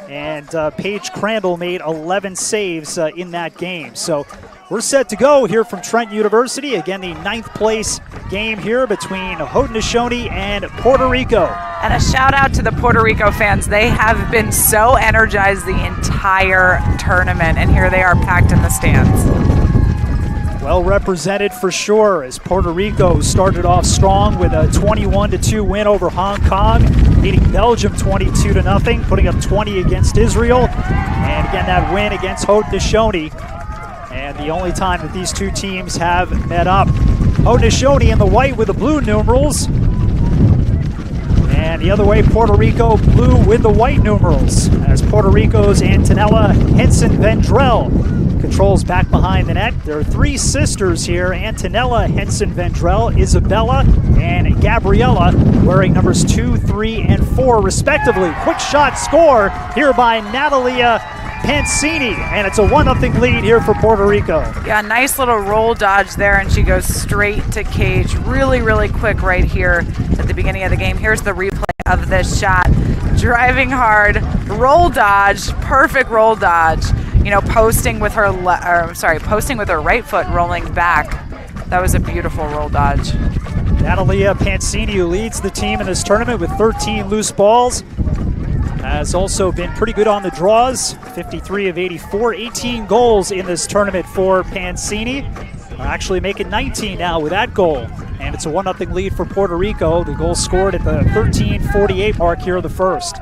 and Paige Crandall made 11 saves in that game. So we're set to go here from Trent University. Again, the 9th place game here between Haudenosaunee and Puerto Rico. And a shout out to the Puerto Rico fans. They have been so energized the entire tournament, and here they are packed in the stands. Well represented for sure, as Puerto Rico started off strong with a 21-2 win over Hong Kong, beating Belgium 22-0, putting up 20 against Israel. And again, that win against Haudenosaunee. And the only time that these two teams have met up. Haudenosaunee in the white with the blue numerals. And the other way, Puerto Rico blue with the white numerals, as Puerto Rico's Antonella Henson-Vendrell controls back behind the net. There are 3 sisters here, Antonella Henson-Vendrell, Isabella, and Gabriella, wearing numbers 2, 3, and 4 respectively. Quick shot score here by Natalia Pancini, and it's a 1-0 lead here for Puerto Rico. Yeah, nice little roll dodge there, and she goes straight to cage. Really, really quick right here at the beginning of the game. Here's the replay of this shot. Driving hard, roll dodge, perfect roll dodge. You know, posting with her right foot, rolling back. That was a beautiful roll dodge. Natalia Pancini, who leads the team in this tournament with 13 loose balls, has also been pretty good on the draws. 53 of 84, 18 goals in this tournament for Pancini. Actually making 19 now with that goal. And it's a 1-0 lead for Puerto Rico. The goal scored at the 13:48 mark here of the first.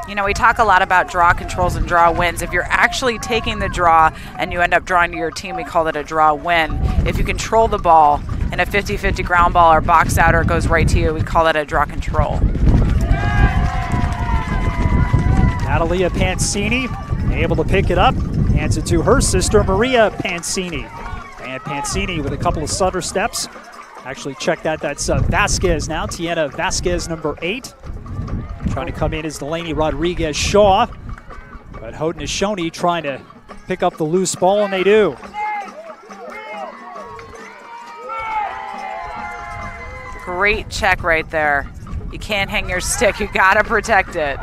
You know, we talk a lot about draw controls and draw wins. If you're actually taking the draw and you end up drawing to your team, we call it a draw win. If you control the ball in a 50-50 ground ball or box out or it goes right to you, we call that a draw control. Natalia Pancini able to pick it up, hands it to her sister Maria Pancini. And Pancini with a couple of stutter steps. Actually check that, that's Vasquez now, Tiana Vasquez, number 8. Trying to come in is Delaney Rodriguez-Shaw. But Haudenosaunee trying to pick up the loose ball, and they do. Great check right there. You can't hang your stick, you gotta protect it.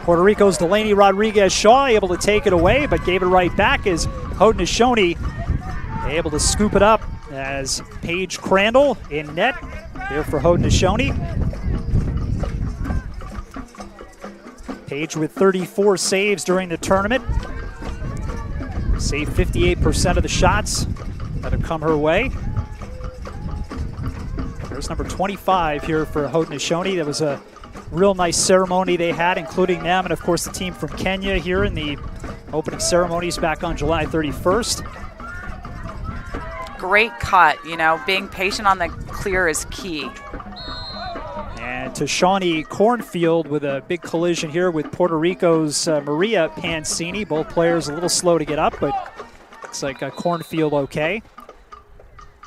Puerto Rico's Delaney Rodriguez-Shaw able to take it away, but gave it right back as Haudenosaunee able to scoop it up as Paige Crandall in net here for Haudenosaunee. Paige with 34 saves during the tournament. Saved 58% of the shots that have come her way. There's number 25 here for Haudenosaunee. That was a real nice ceremony they had, including them and, of course, the team from Kenya here in the opening ceremonies back on July 31st. Great cut, you know, being patient on the clear is key. And to Shawnee Cornfield with a big collision here with Puerto Rico's Maria Pancini. Both players a little slow to get up, but looks like Cornfield okay.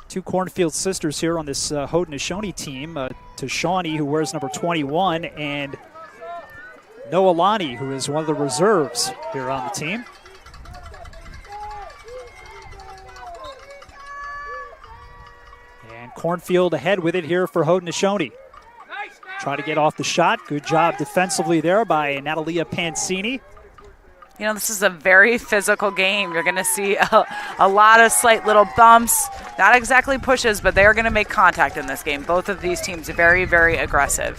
2 Cornfield sisters here on this Haudenosaunee team. To Shawnee, who wears number 21, and Noelani, who is one of the reserves here on the team. And Cornfield ahead with it here for Haudenosaunee. Try to get off the shot. Good job defensively there by Natalia Pancini. You know, this is a very physical game. You're going to see a lot of slight little bumps. Not exactly pushes, but they are going to make contact in this game. Both of these teams are very, very aggressive.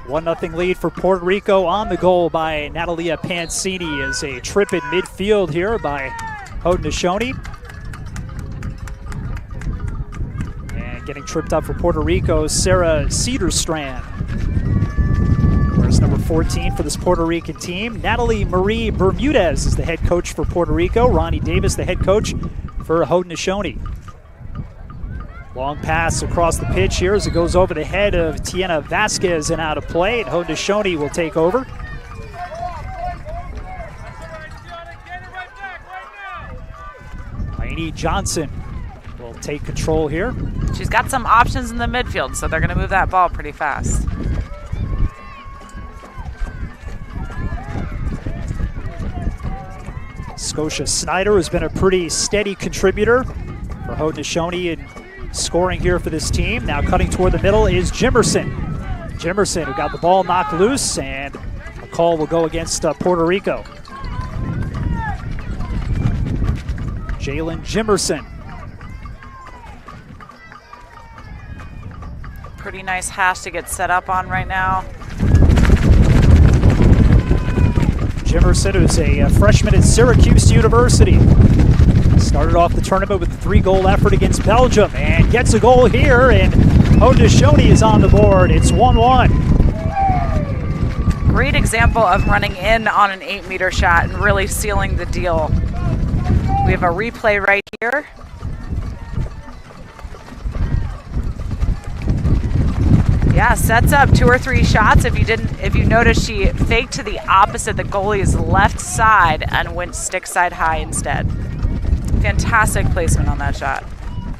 1-0 lead for Puerto Rico on the goal by Natalia Pancini as a trip in midfield here by Haudenosaunee. Getting tripped up for Puerto Rico, Sarah Cedarstrand. Where's number 14 for this Puerto Rican team? Natalie Marie Bermudez is the head coach for Puerto Rico. Ronnie Davis, the head coach for Haudenosaunee. Long pass across the pitch here as it goes over the head of Tiana Vasquez and out of play. And Haudenosaunee will take over. Lainey Johnson will take control here. She's got some options in the midfield, so they're going to move that ball pretty fast. Scotia Snyder has been a pretty steady contributor for Haudenosaunee in scoring here for this team. Now cutting toward the middle is Jimerson. Jimerson, who got the ball knocked loose, and a call will go against Puerto Rico. Jaylen Jefferson. Pretty nice hash to get set up on right now. Jefferson, who's a freshman at Syracuse University. Started off the tournament with a 3-goal effort against Belgium and gets a goal here, and Haudenosaunee is on the board. It's 1-1. Great example of running in on an 8-meter shot and really sealing the deal. We have a replay right here. Yeah, sets up 2 or 3 shots. If you notice, she faked to the opposite, the goalie's left side, and went stick side high instead. Fantastic placement on that shot.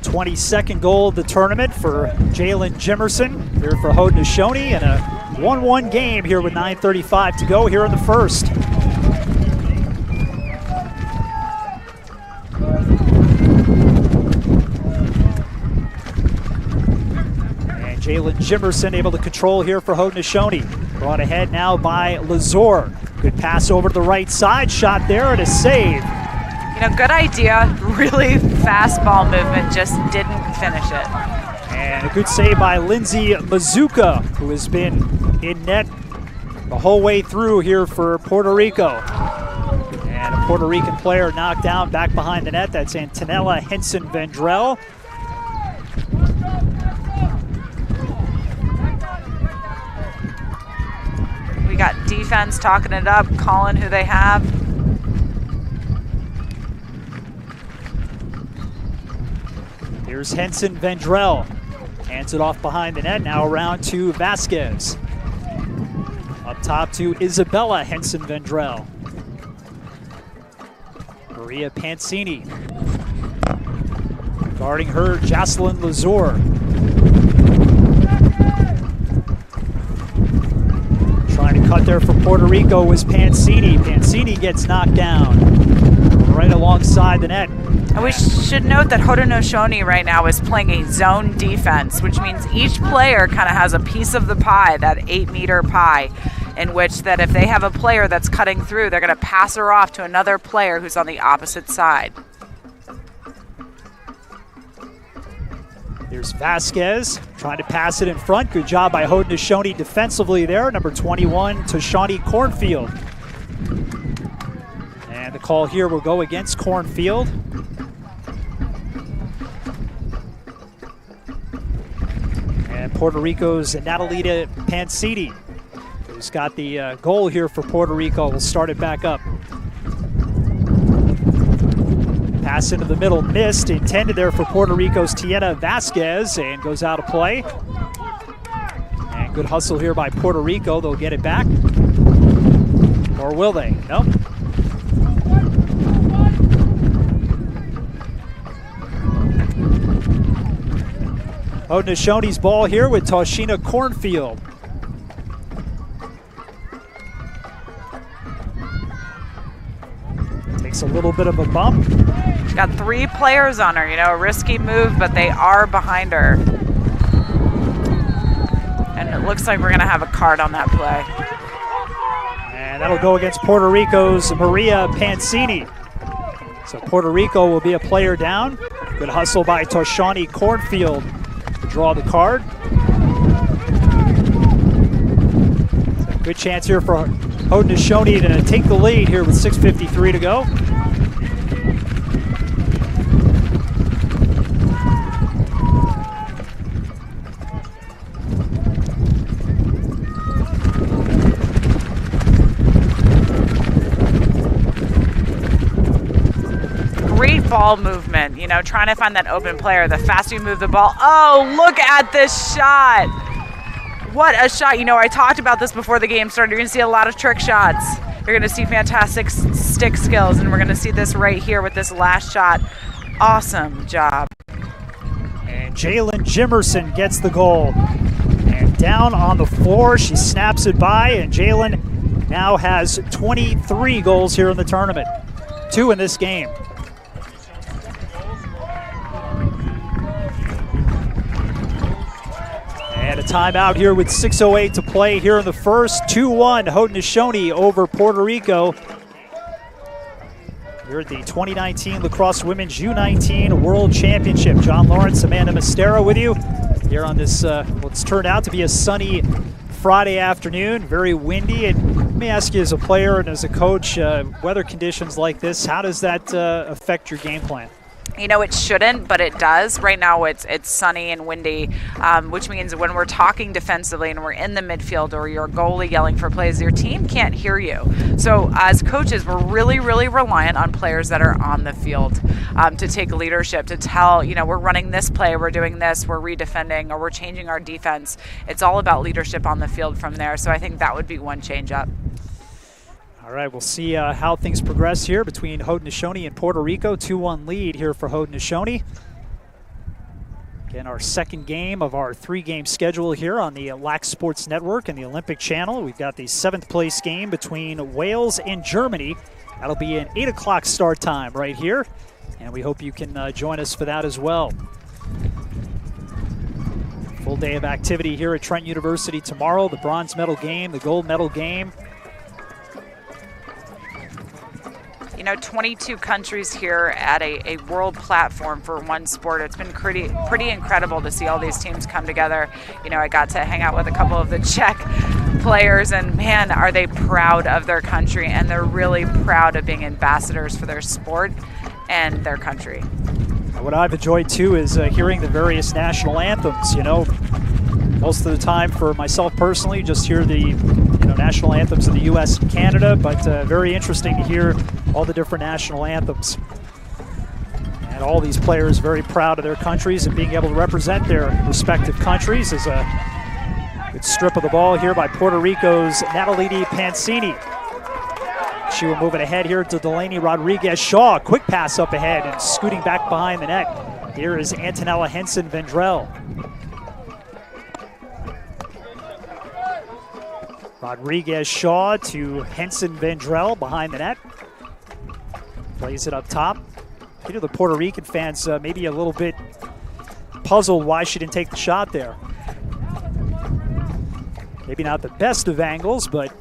22nd goal of the tournament for Jaylen Jefferson here for Haudenosaunee, and a 1-1 game here with 9:35 to go here in the first. Jaylen Jefferson able to control here for Haudenosaunee. Brought ahead now by Lazor. Good pass over to the right side. Shot there and a save. You know, good idea. Really fast ball movement. Just didn't finish it. And a good save by Lindsay Mazuka, who has been in net the whole way through here for Puerto Rico. And a Puerto Rican player knocked down back behind the net. That's Antonella Henson-Vendrell. We got defense talking it up, calling who they have. Here's Henson-Vendrell. Hands it off behind the net. Now around to Vasquez. Up top to Isabella Henson-Vendrell. Maria Pancini. Guarding her, Jocelyn Lazor. Trying to cut there for Puerto Rico was Pancini. Pancini gets knocked down right alongside the net. And we should note that Haudenosaunee right now is playing a zone defense, which means each player kind of has a piece of the pie, that 8-meter pie, in which that if they have a player that's cutting through, they're going to pass her off to another player who's on the opposite side. Here's Vasquez trying to pass it in front. Good job by Haudenosaunee defensively there. Number 21, Tashani Cornfield. And the call here will go against Cornfield. And Puerto Rico's Natalita Pancini, who's got the goal here for Puerto Rico, will start it back up. Pass into the middle, missed, intended there for Puerto Rico's Tiena Vasquez, and goes out of play. And good hustle here by Puerto Rico. They'll get it back. Or will they? Nope. Haudenosaunee ball here with Tashina Cornfield. Takes a little bit of a bump. She's got 3 players on her, you know, a risky move, but they are behind her. And it looks like we're going to have a card on that play. And that'll go against Puerto Rico's Maria Pancini. So Puerto Rico will be a player down. Good hustle by Tashani Cornfield to draw the card. So good chance here for Haudenosaunee to take the lead here with 6:53 to go. Great ball movement, you know, trying to find that open player. The faster you move the ball. Oh, look at this shot. What a shot. You know, I talked about this before the game started. You're going to see a lot of trick shots. You're going to see fantastic stick skills, and we're going to see this right here with this last shot. Awesome job. And Jaylen Jefferson gets the goal. And down on the floor, she snaps it by, and Jaylen now has 23 goals here in the tournament. 2 in this game. timeout here with 6:08 to play here in the first. 2-1 Haudenosaunee over Puerto Rico. Here at the 2019 Lacrosse Women's U19 World Championship. John Lawrence, Amanda Mastera with you here on this, what's turned out to be a sunny Friday afternoon, very windy. And let me ask you, as a player and as a coach, weather conditions like this, how does that affect your game plan? You know, it shouldn't, but it does. Right now it's sunny and windy, which means when we're talking defensively and we're in the midfield or your goalie yelling for plays, your team can't hear you. So as coaches, we're really, really reliant on players that are on the field to take leadership, to tell, you know, we're running this play, we're doing this, we're redefending, or we're changing our defense. It's all about leadership on the field from there. So I think that would be one change up. All right, we'll see how things progress here between Haudenosaunee and Puerto Rico. 2-1 lead here for Haudenosaunee. Again, our second game of our three-game schedule here on the Lac Sports Network and the Olympic Channel. We've got the 7th place game between Wales and Germany. That'll be an 8 o'clock start time right here, and we hope you can join us for that as well. Full day of activity here at Trent University tomorrow. The bronze medal game, the gold medal game. You know, 22 countries here at a world platform for one sport. It's been pretty incredible to see all these teams come together. You know, I got to hang out with a couple of the Czech players, and man, are they proud of their country, and they're really proud of being ambassadors for their sport and their country. What I've enjoyed too is hearing the various national anthems. You know, most of the time for myself personally, just hear the national anthems of the U.S. and Canada, but very interesting to hear all the different national anthems. And all these players very proud of their countries and being able to represent their respective countries. Is a good strip of the ball here by Puerto Rico's Natalini Pancini. She will move it ahead here to Delaney Rodriguez-Shaw. Quick pass up ahead and scooting back behind the net. Here is Antonella Henson-Vendrell. Rodriguez-Shaw to Henson-Vendrell behind the net. Plays it up top. You know, the Puerto Rican fans maybe a little bit puzzled why she didn't take the shot there. Maybe not the best of angles, but...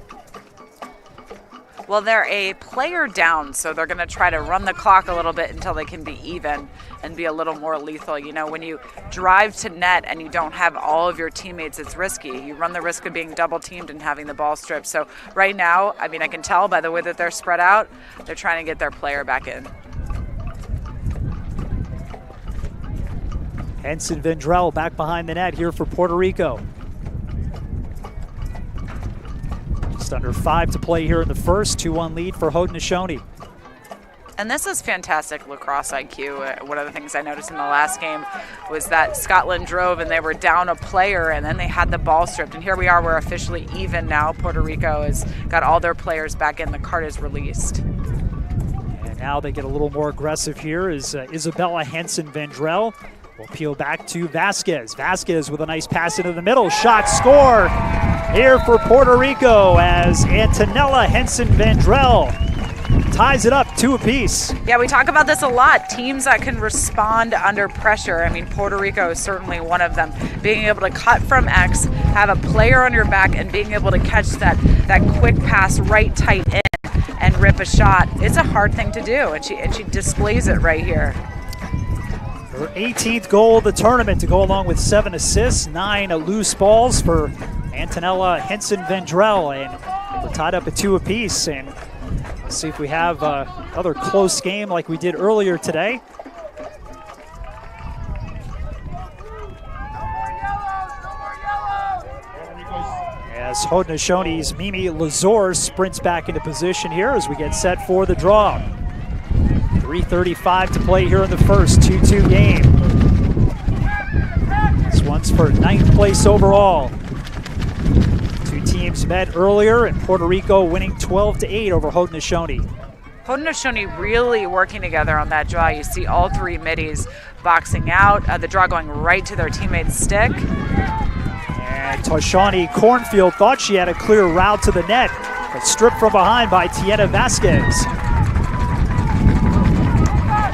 Well, they're a player down, so they're going to try to run the clock a little bit until they can be even and be a little more lethal. You know, when you drive to net and you don't have all of your teammates, it's risky. You run the risk of being double teamed and having the ball stripped. So right now, I mean, I can tell by the way that they're spread out, they're trying to get their player back in. Henson-Vendrell back behind the net here for Puerto Rico. Just under 5 to play here in the first. 2-1 lead for Haudenosaunee. And this is fantastic lacrosse IQ. One of the things I noticed in the last game was that Scotland drove and they were down a player and then they had the ball stripped. And here we are, we're officially even now. Puerto Rico has got all their players back in. The card is released. And now they get a little more aggressive here is Isabella Henson-Vendrell. We'll peel back to Vasquez. Vasquez with a nice pass into the middle. Shot, score here for Puerto Rico as Antonella Henson-Vendrell ties it up 2 apiece. Yeah, we talk about this a lot. Teams that can respond under pressure. I mean, Puerto Rico is certainly one of them. Being able to cut from X, have a player on your back, and being able to catch that quick pass right tight in and rip a shot. It's a hard thing to do, and she displays it right here. Her 18th goal of the tournament to go along with 7 assists, 9 loose balls for Antonella Henson-Vendrell, and we're tied up at 2 apiece. And let's see if we have another close game like we did earlier today. As Haudenosaunee's Mimi Lazor sprints back into position here as we get set for the draw. 3:35 to play here in the first, 2-2 game. This one's for 9th place overall. 2 teams met earlier, and Puerto Rico winning 12-8 over Haudenosaunee. Haudenosaunee really working together on that draw. You see all 3 middies boxing out, the draw going right to their teammate's stick. And Toshani Cornfield thought she had a clear route to the net, but stripped from behind by Tieta Vasquez.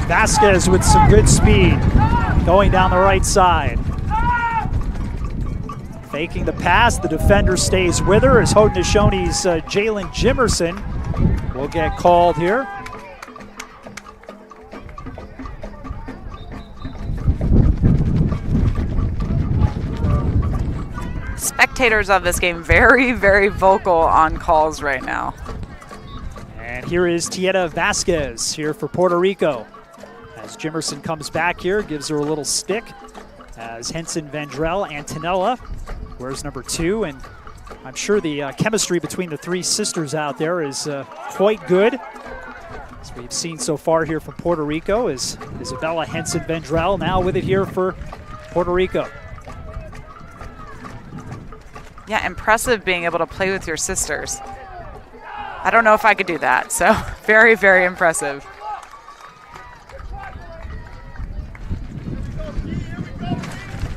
Vasquez with some good speed, going down the right side. making the pass. The defender stays with her as Haudenosaunee's Jaylen Jefferson will get called here. Spectators of this game very, very vocal on calls right now. And here is Tieta Vasquez here for Puerto Rico. As Jimerson comes back here, gives her a little stick. As Henson Vendrell, Antonella wears number 2. And I'm sure the chemistry between the 3 sisters out there is quite good. As we've seen so far here from Puerto Rico is Isabella Henson Vendrell now with it here for Puerto Rico. Yeah, impressive being able to play with your sisters. I don't know if I could do that, so very, very impressive.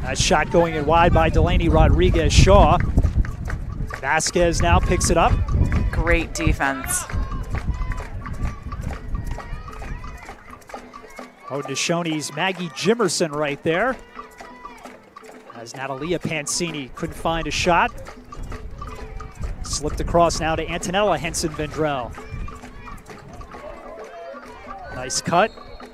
That shot going in wide by Delaney Rodriguez-Shaw. Vasquez now picks it up. Great defense. Haudenosaunee's Maggie Jimerson right there. As Natalia Pancini couldn't find a shot. Slipped across now to Antonella Henson Vendrell. Nice cut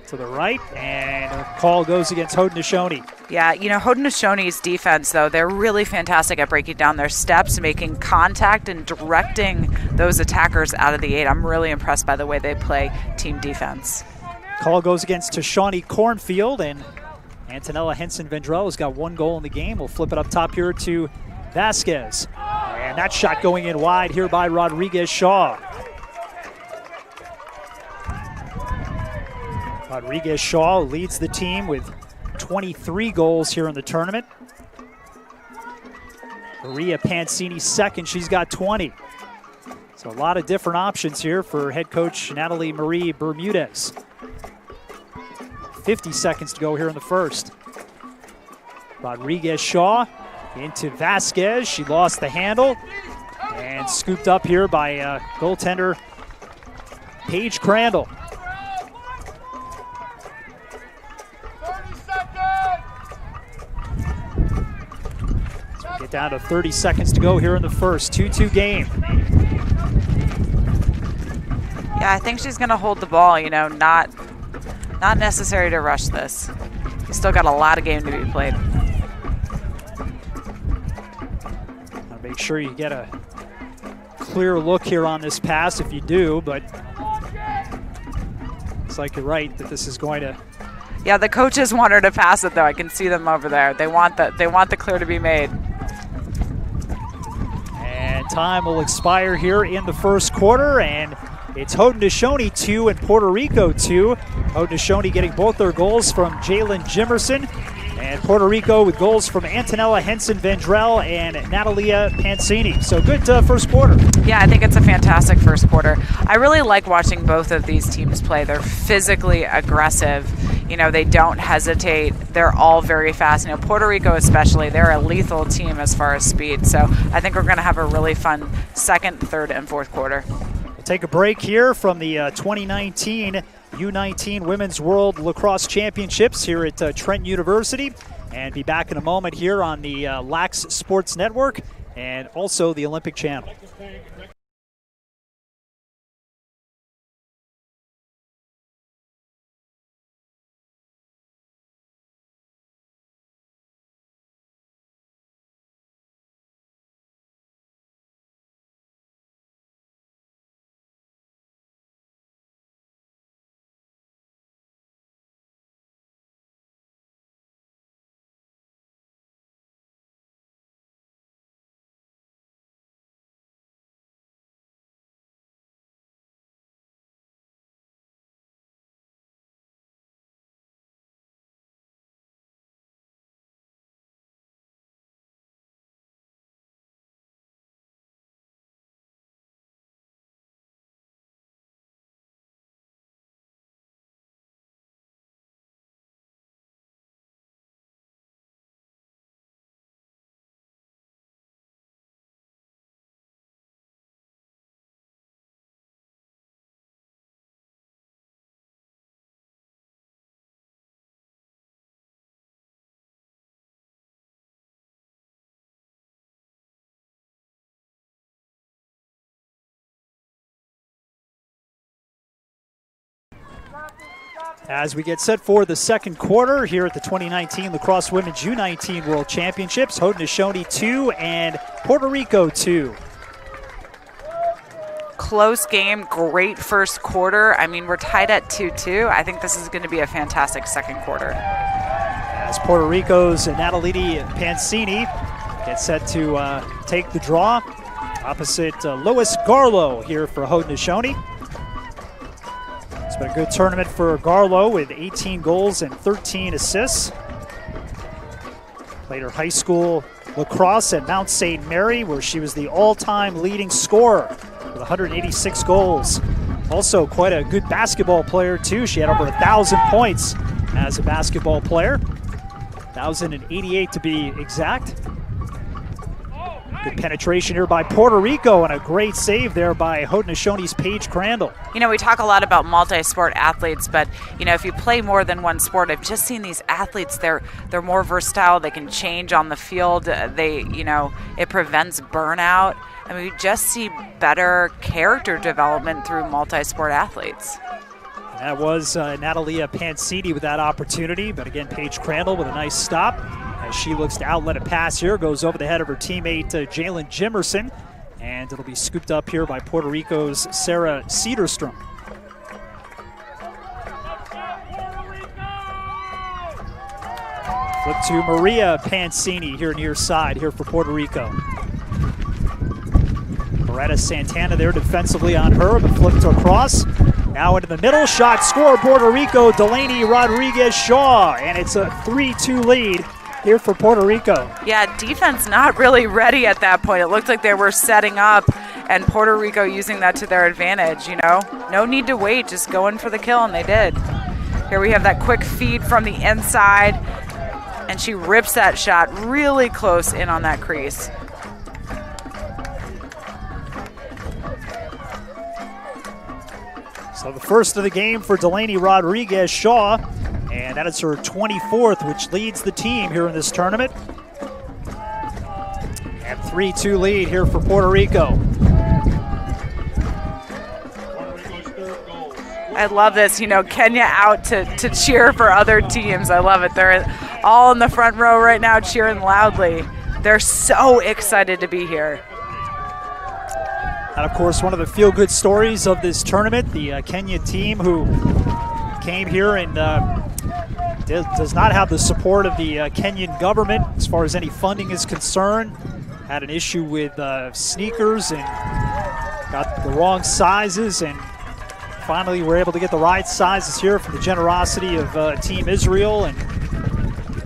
to the right, and a call goes against Haudenosaunee. Yeah, you know, Haudenosaunee's defense, though, they're really fantastic at breaking down their steps, making contact, and directing those attackers out of the 8. I'm really impressed by the way they play team defense. Call goes against Tashani Cornfield, and Antonella Henson Vendrell has got 1 goal in the game. We'll flip it up top here to Vasquez. And that shot going in wide here by Rodriguez-Shaw. Rodriguez-Shaw leads the team with 23 goals here in the tournament. Maria Pancini second, she's got 20. So a lot of different options here for head coach Natalie Marie Bermudez. 50 seconds to go here in the first. Rodriguez-Shaw into Vasquez. She lost the handle and scooped up here by goaltender Paige Crandall. 30 seconds. So we get down to 30 seconds to go here in the first. 2-2 game. Yeah, I think she's going to hold the ball, you know, not necessary to rush this. You still got a lot of game to be played. I'll make sure you get a clear look here on this pass if you do, but it's like you're right that this is going to. Yeah, the coaches want her to pass it, though. I can see them over there. They want the clear to be made. And time will expire here in the first quarter, and it's Haudenosaunee 2 and Puerto Rico 2. Haudenosaunee getting both their goals from Jaylen Jefferson, and Puerto Rico with goals from Antonella Henson Vendrell and Natalia Pancini. So good first quarter. Yeah, I think it's a fantastic first quarter. I really like watching both of these teams play. They're physically aggressive. You know, they don't hesitate. They're all very fast. You know, Puerto Rico especially, they're a lethal team as far as speed. So I think we're going to have a really fun second, third, and fourth quarter. We'll take a break here from the 2019 U19 Women's World Lacrosse Championships here at Trent University, and be back in a moment here on the Lax Sports Network and also the Olympic Channel. As we get set for the second quarter here at the 2019 Lacrosse Women's U19 World Championships, Haudenosaunee 2 and Puerto Rico 2. Close game, great first quarter. I mean, we're tied at 2-2. I think this is going to be a fantastic second quarter. As Puerto Rico's Natalie Pancini gets set to take the draw opposite Lois Garlow here for Haudenosaunee. It's been a good tournament for Garlow with 18 goals and 13 assists. Played her high school lacrosse at Mount St. Mary, where she was the all-time leading scorer with 186 goals. Also quite a good basketball player too. She had over 1,000 points as a basketball player. 1,088 to be exact. Good penetration here by Puerto Rico and a great save there by Haudenosaunee's Paige Crandall. You know, we talk a lot about multi-sport athletes, but, you know, if you play more than one sport, I've just seen these athletes, they're more versatile. They can change on the field. It prevents burnout. I mean, we just see better character development through multi-sport athletes. That was Natalia Pancini with that opportunity, but again, Paige Crandall with a nice stop. As she looks to outlet a pass here, goes over the head of her teammate Jaylen Jefferson, and it'll be scooped up here by Puerto Rico's Sarah Cederstrom. Flip to Maria Pancini here near side here for Puerto Rico. Beretta Santana there defensively on her, but flipped across. Now into the middle, shot score Puerto Rico, Delaney Rodriguez-Shaw, and it's a 3-2 lead here for Puerto Rico. Yeah, defense not really ready at that point. It looked like they were setting up, and Puerto Rico using that to their advantage, you know. No need to wait, just go in for the kill, and they did. Here we have that quick feed from the inside, and she rips that shot really close in on that crease. So the first of the game for Delaney Rodriguez-Shaw, and that is her 24th, which leads the team here in this tournament. And 3-2 lead here for Puerto Rico. I love this, you know, Kenya out to cheer for other teams. I love it. They're all in the front row right now cheering loudly. They're so excited to be here. And of course, one of the feel-good stories of this tournament, the Kenyan team who came here and does not have the support of the Kenyan government as far as any funding is concerned. Had an issue with sneakers and got the wrong sizes, and finally were able to get the right sizes here from the generosity of Team Israel and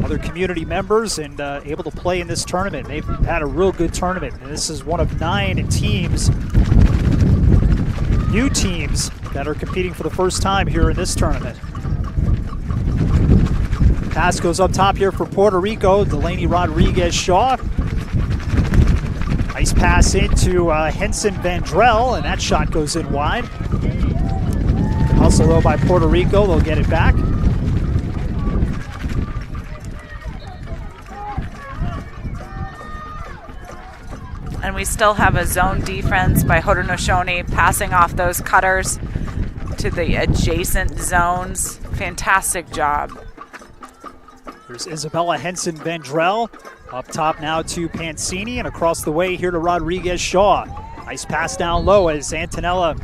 other community members, and able to play in this tournament. They've had a real good tournament, and this is one of 9 teams, new teams, that are competing for the first time here in this tournament. Pass goes up top here for Puerto Rico, Delaney Rodriguez-Shaw. Nice pass into Henson Vandrell, and that shot goes in wide. Hustle though by Puerto Rico, they'll get it back. And we still have a zone defense by Haudenosaunee, passing off those cutters to the adjacent zones. Fantastic job. There's Isabella Henson Vandrell up top now to Pancini, and across the way here to Rodriguez-Shaw. Nice pass down low as Antonella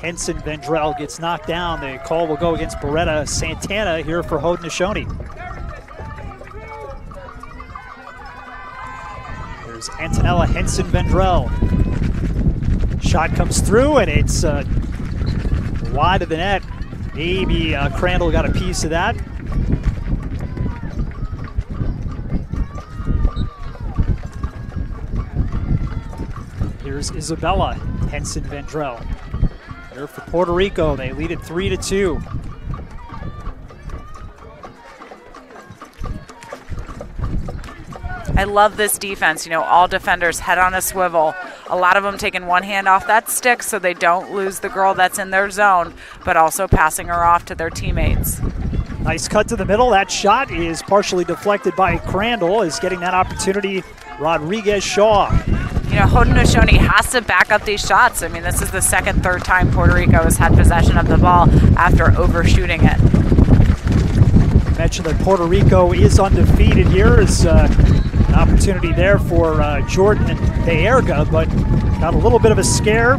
Henson Vandrell gets knocked down. The call will go against Beretta Santana here for Haudenosaunee. There's Antonella Henson Vandrell. Shot comes through, and it's wide of the net. Maybe Crandall got a piece of that. Here's Isabella Henson Vandrell. Here for Puerto Rico, they lead it 3-2. I love this defense. You know, all defenders head on a swivel. A lot of them taking one hand off that stick so they don't lose the girl that's in their zone, but also passing her off to their teammates. Nice cut to the middle. That shot is partially deflected by Crandall. Is getting that opportunity, Rodriguez-Shaw. You know, Haudenosaunee has to back up these shots. I mean, this is the second, third time Puerto Rico has had possession of the ball after overshooting it. mentioned that Puerto Rico is undefeated here. Is an opportunity there for Jordan Bayerga, but got a little bit of a scare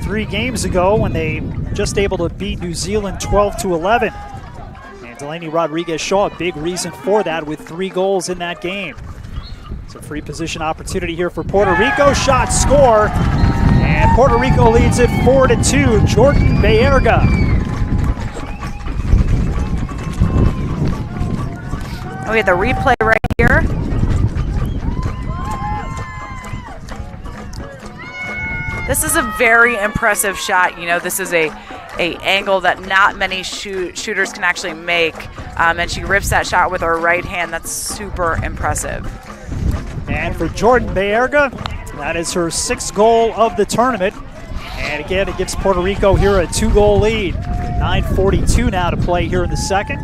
3 games ago when they just able to beat New Zealand 12-11. And Delaney Rodriguez-Shaw, a big reason for that with 3 goals in that game. It's a free position opportunity here for Puerto Rico. Shot, score, and Puerto Rico leads it 4-2. Jordan Bayerga. We have the replay right here. This is a very impressive shot. You know, this is a angle that not many shooters can actually make. And she rips that shot with her right hand. That's super impressive. And for Jordan Bayerga, that is her 6th goal of the tournament. And again, it gives Puerto Rico here a 2-goal lead. 9:42 now to play here in the second.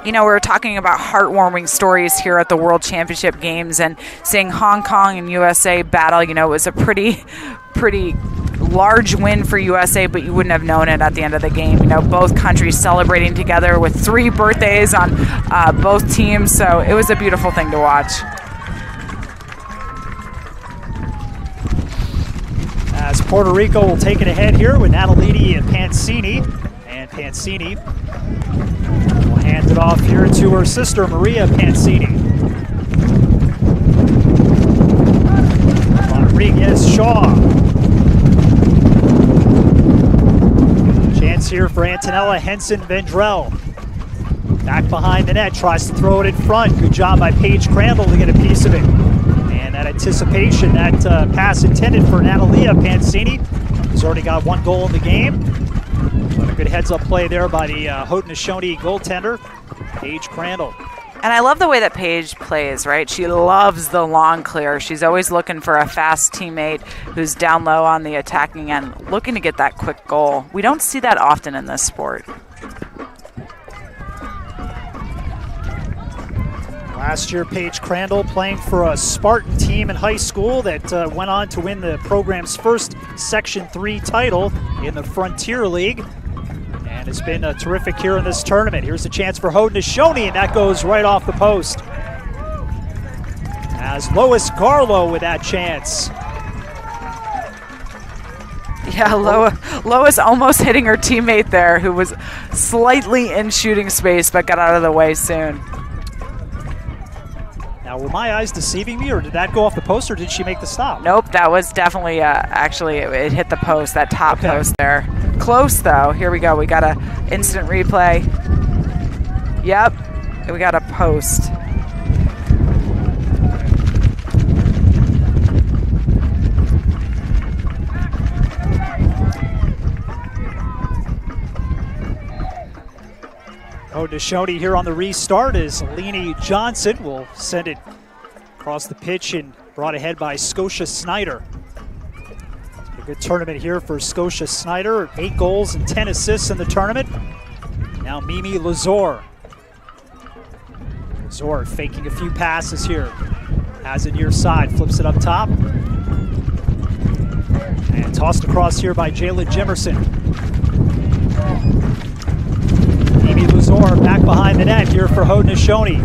You know, we were talking about heartwarming stories here at the World Championship Games, and seeing Hong Kong and USA battle, you know, it was a pretty large win for USA, but you wouldn't have known it at the end of the game. You know, both countries celebrating together with 3 birthdays on both teams, so it was a beautiful thing to watch. As Puerto Rico will take it ahead here with Natalini and Pancini. And Pancini will hand it off here to her sister, Maria Pancini. Rodriguez-Shaw. Chance here for Antonella Henson-Vendrell. Back behind the net, tries to throw it in front. Good job by Paige Crandall to get a piece of it. And that anticipation, that pass intended for Natalia Pancini, who's already got 1 goal in the game. But a good heads-up play there by the Haudenosaunee goaltender, Paige Crandall. And I love the way that Paige plays, right? She loves the long clear. She's always looking for a fast teammate who's down low on the attacking end, looking to get that quick goal. We don't see that often in this sport. Last year, Paige Crandall playing for a Spartan team in high school that went on to win the program's first Section 3 title in the Frontier League. And it's been terrific here in this tournament. Here's a chance for Haudenosaunee, and that goes right off the post. As Lois Garlow with that chance. Yeah, Lois almost hitting her teammate there, who was slightly in shooting space but got out of the way soon. Now, were my eyes deceiving me, or did that go off the post, or did she make the stop? Nope, that was definitely, actually, it hit the post, that top post there. Close, though. Here we go. We got a instant replay. Yep, we got a post. Haudenosaunee here on the restart as Leanie Johnson will send it across the pitch and brought ahead by Scotia Snyder. A good tournament here for Scotia Snyder. 8 goals and 10 assists in the tournament. Now Mimi Lazor. Lazor faking a few passes here. Has it near side, flips it up top. And tossed across here by Jaylen Jefferson. Mimi Lazor back behind the net here for Haudenosaunee.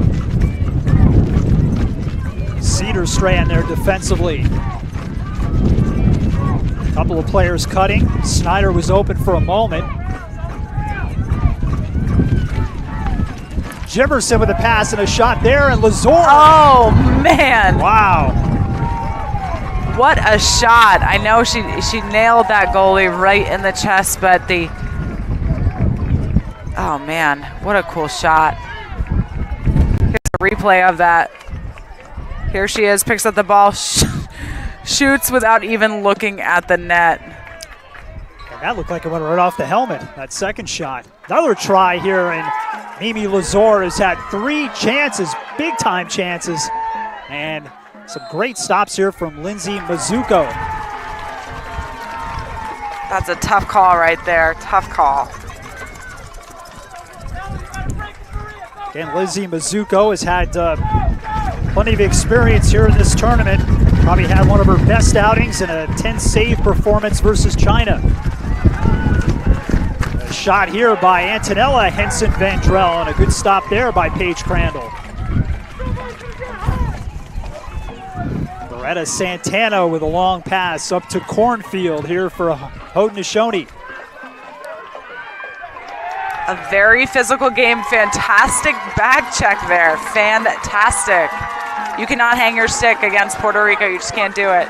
Cedarstrand there defensively. A couple of players cutting. Snyder was open for a moment. Jefferson with a pass and a shot there, and Lazor. Oh, man. Wow. What a shot. I know she nailed that goalie right in the chest, but oh man, what a cool shot. Here's a replay of that. Here she is, picks up the ball, shoots without even looking at the net. And that looked like it went right off the helmet, that second shot. Another try here, and Mimi Lazor has had 3 chances, big-time chances, and some great stops here from Lindsay Mizuko. That's a tough call right there, tough call. Again, Lindsay Mizuko has had plenty of experience here in this tournament. Probably had one of her best outings in a 10-save performance versus China. A shot here by Antonella Henson-Vendrell, and a good stop there by Paige Crandall. Loretta Santana with a long pass up to Cornfield here for Haudenosaunee. A very physical game. Fantastic back check there. Fantastic. You cannot hang your stick against Puerto Rico. You just can't do it.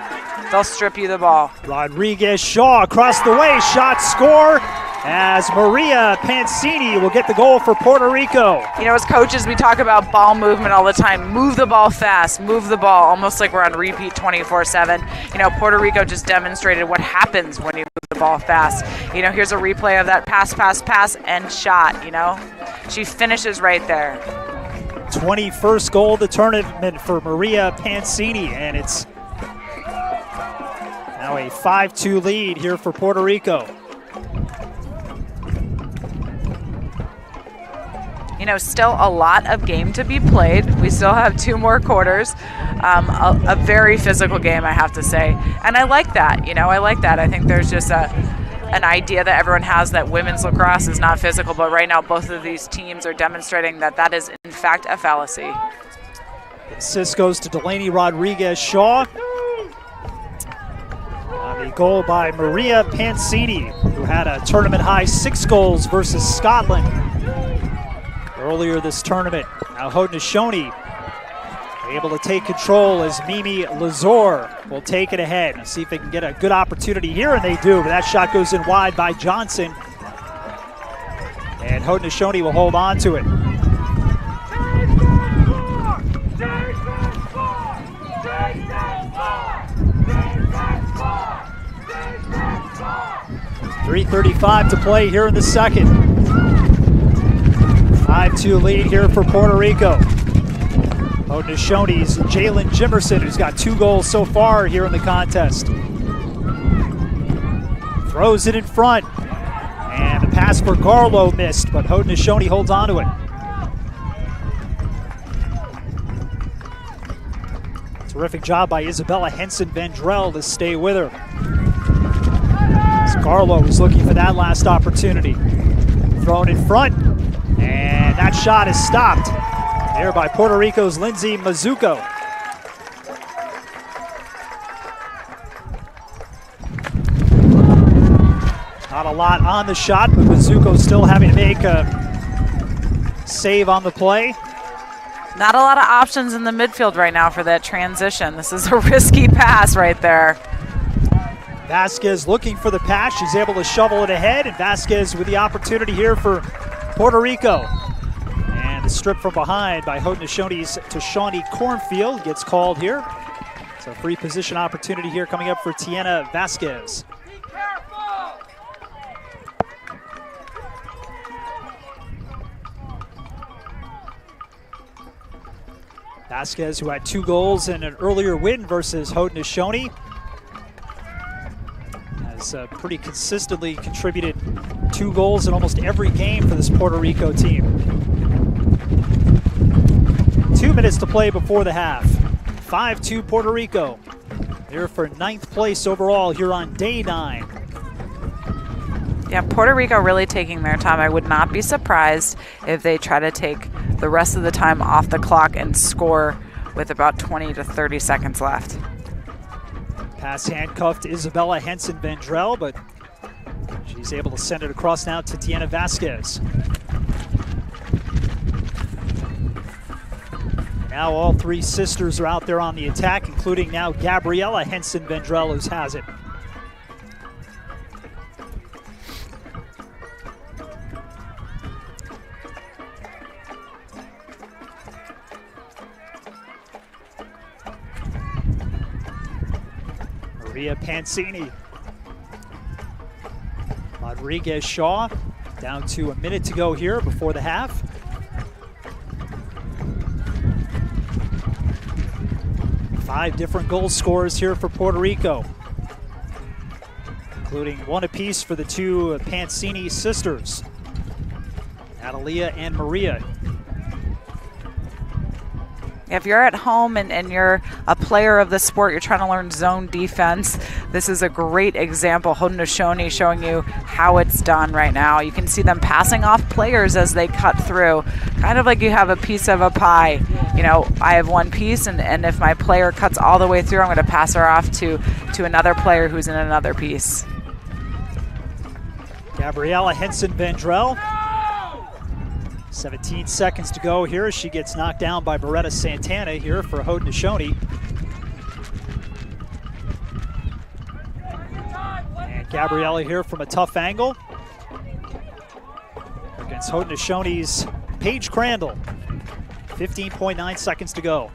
They'll strip you the ball. Rodriguez Shaw across the way. Shot, score, as Maria Pancini will get the goal for Puerto Rico. You know, as coaches, we talk about ball movement all the time. Move the ball fast. Move the ball, almost like we're on repeat 24/7. You know, Puerto Rico just demonstrated what happens when you move the ball fast. You know, here's a replay of that pass, and shot, you know. She finishes right there. 21st goal of the tournament for Maria Pancini, and it's now a 5-2 lead here for Puerto Rico. You know, still a lot of game to be played. We still have 2 more quarters. A very physical game, I have to say. And I like that, you know, I like that. I think there's just an idea that everyone has that women's lacrosse is not physical, but right now both of these teams are demonstrating that that is in fact a fallacy. Assist goes to Delaney Rodriguez-Shaw. The goal by Maria Pancini, who had a tournament-high 6 goals versus Scotland earlier this tournament. Now Haudenosaunee able to take control as Mimi Lazor will take it ahead. Let's see if they can get a good opportunity here, and they do. But that shot goes in wide by Johnson. And Haudenosaunee will hold on to it. .335 to play here in the second. 5-2 lead here for Puerto Rico. Haudenosaunee's Jaylen Jefferson, who's got 2 goals so far here in the contest. Throws it in front. And the pass for Garlow missed, but Haudenosaunee holds on to it. Terrific job by Isabella Henson-Vendrell to stay with her. As Garlow was looking for that last opportunity. Thrown in front, and that shot is stopped here by Puerto Rico's Lindsay Mizuko. Not a lot on the shot, but Mizuko still having to make a save on the play. Not a lot of options in the midfield right now for that transition. This is a risky pass right there. Vasquez looking for the pass. She's able to shovel it ahead, and Vasquez with the opportunity here for Puerto Rico. And the strip from behind by Haudenosaunee's Tashani Cornfield gets called here. So free position opportunity here coming up for Tiana Vasquez. Vasquez, who had 2 goals in an earlier win versus Haudenosaunee, has pretty consistently contributed 2 goals in almost every game for this Puerto Rico team. 2 minutes to play before the half. 5-2 Puerto Rico. They're for 9th place overall here on day 9. Yeah, Puerto Rico really taking their time. I would not be surprised if they try to take the rest of the time off the clock and score with about 20 to 30 seconds left. Pass handcuffed Isabella Henson-Vendrell, but she's able to send it across now to Tiana Vasquez. Now all 3 sisters are out there on the attack, including now Gabriella Henson-Vendrell, who has it. Maria Pancini. Rodriguez-Shaw down to a minute to go here before the half. Five different goal scorers here for Puerto Rico, including 1 apiece for the 2 Pancini sisters, Natalia and Maria. If you're at home and you're a player of the sport, you're trying to learn zone defense, this is a great example. Haudenosaunee showing you how it's done right now. You can see them passing off players as they cut through, kind of like you have a piece of a pie. You know, I have one piece, and if my player cuts all the way through, I'm going to pass her off to another player who's in another piece. Gabriella Henson-Vendrell. 17 seconds to go here. She gets knocked down by Beretta Santana here for Haudenosaunee. And Gabriella here from a tough angle against Haudenosaunee's Paige Crandall. 15.9 seconds to go.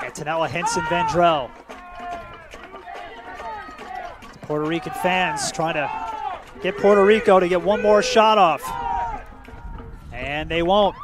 Antonella Henson-Vendrell. Puerto Rican fans trying to get Puerto Rico to get one more shot off. And they won't.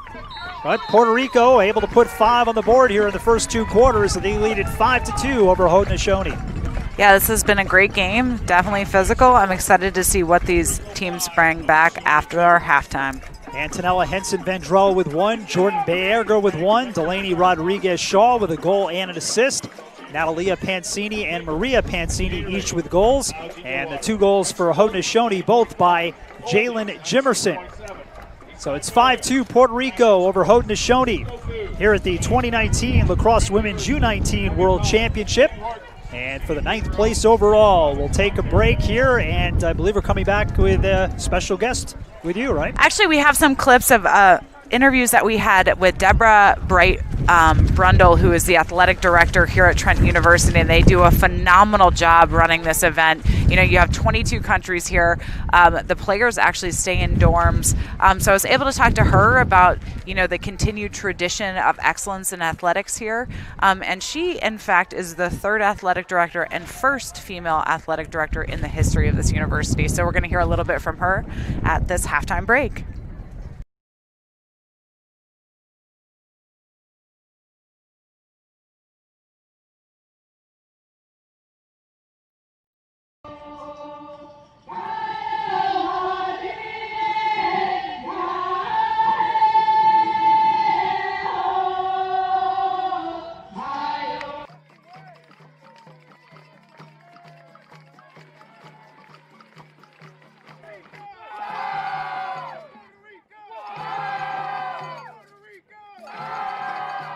But Puerto Rico able to put 5 on the board here in the first 2 quarters. So they lead it 5-2 over Haudenosaunee. Yeah, this has been a great game. Definitely physical. I'm excited to see what these teams bring back after our halftime. Antonella Henson-Vendrell with 1, Jordan Baerger with 1, Delaney Rodriguez-Shaw with a goal and an assist. Natalia Pancini and Maria Pancini each with goals. And the 2 goals for Haudenosaunee, both by Jaylen Jefferson. So it's 5-2 Puerto Rico over Haudenosaunee here at the 2019 Lacrosse Women's U19 World Championship. And for the 9th place overall, we'll take a break here, and I believe we're coming back with a special guest with you, right? Actually, we have some clips of interviews that we had with Deborah Bright Brundle, who is the athletic director here at Trent University, and they do a phenomenal job running this event. You know, you have 22 countries here. The players actually stay in dorms. So I was able to talk to her about, you know, the continued tradition of excellence in athletics here. And she, in fact, is the 3rd athletic director and 1st female athletic director in the history of this university. So we're going to hear a little bit from her at this halftime break.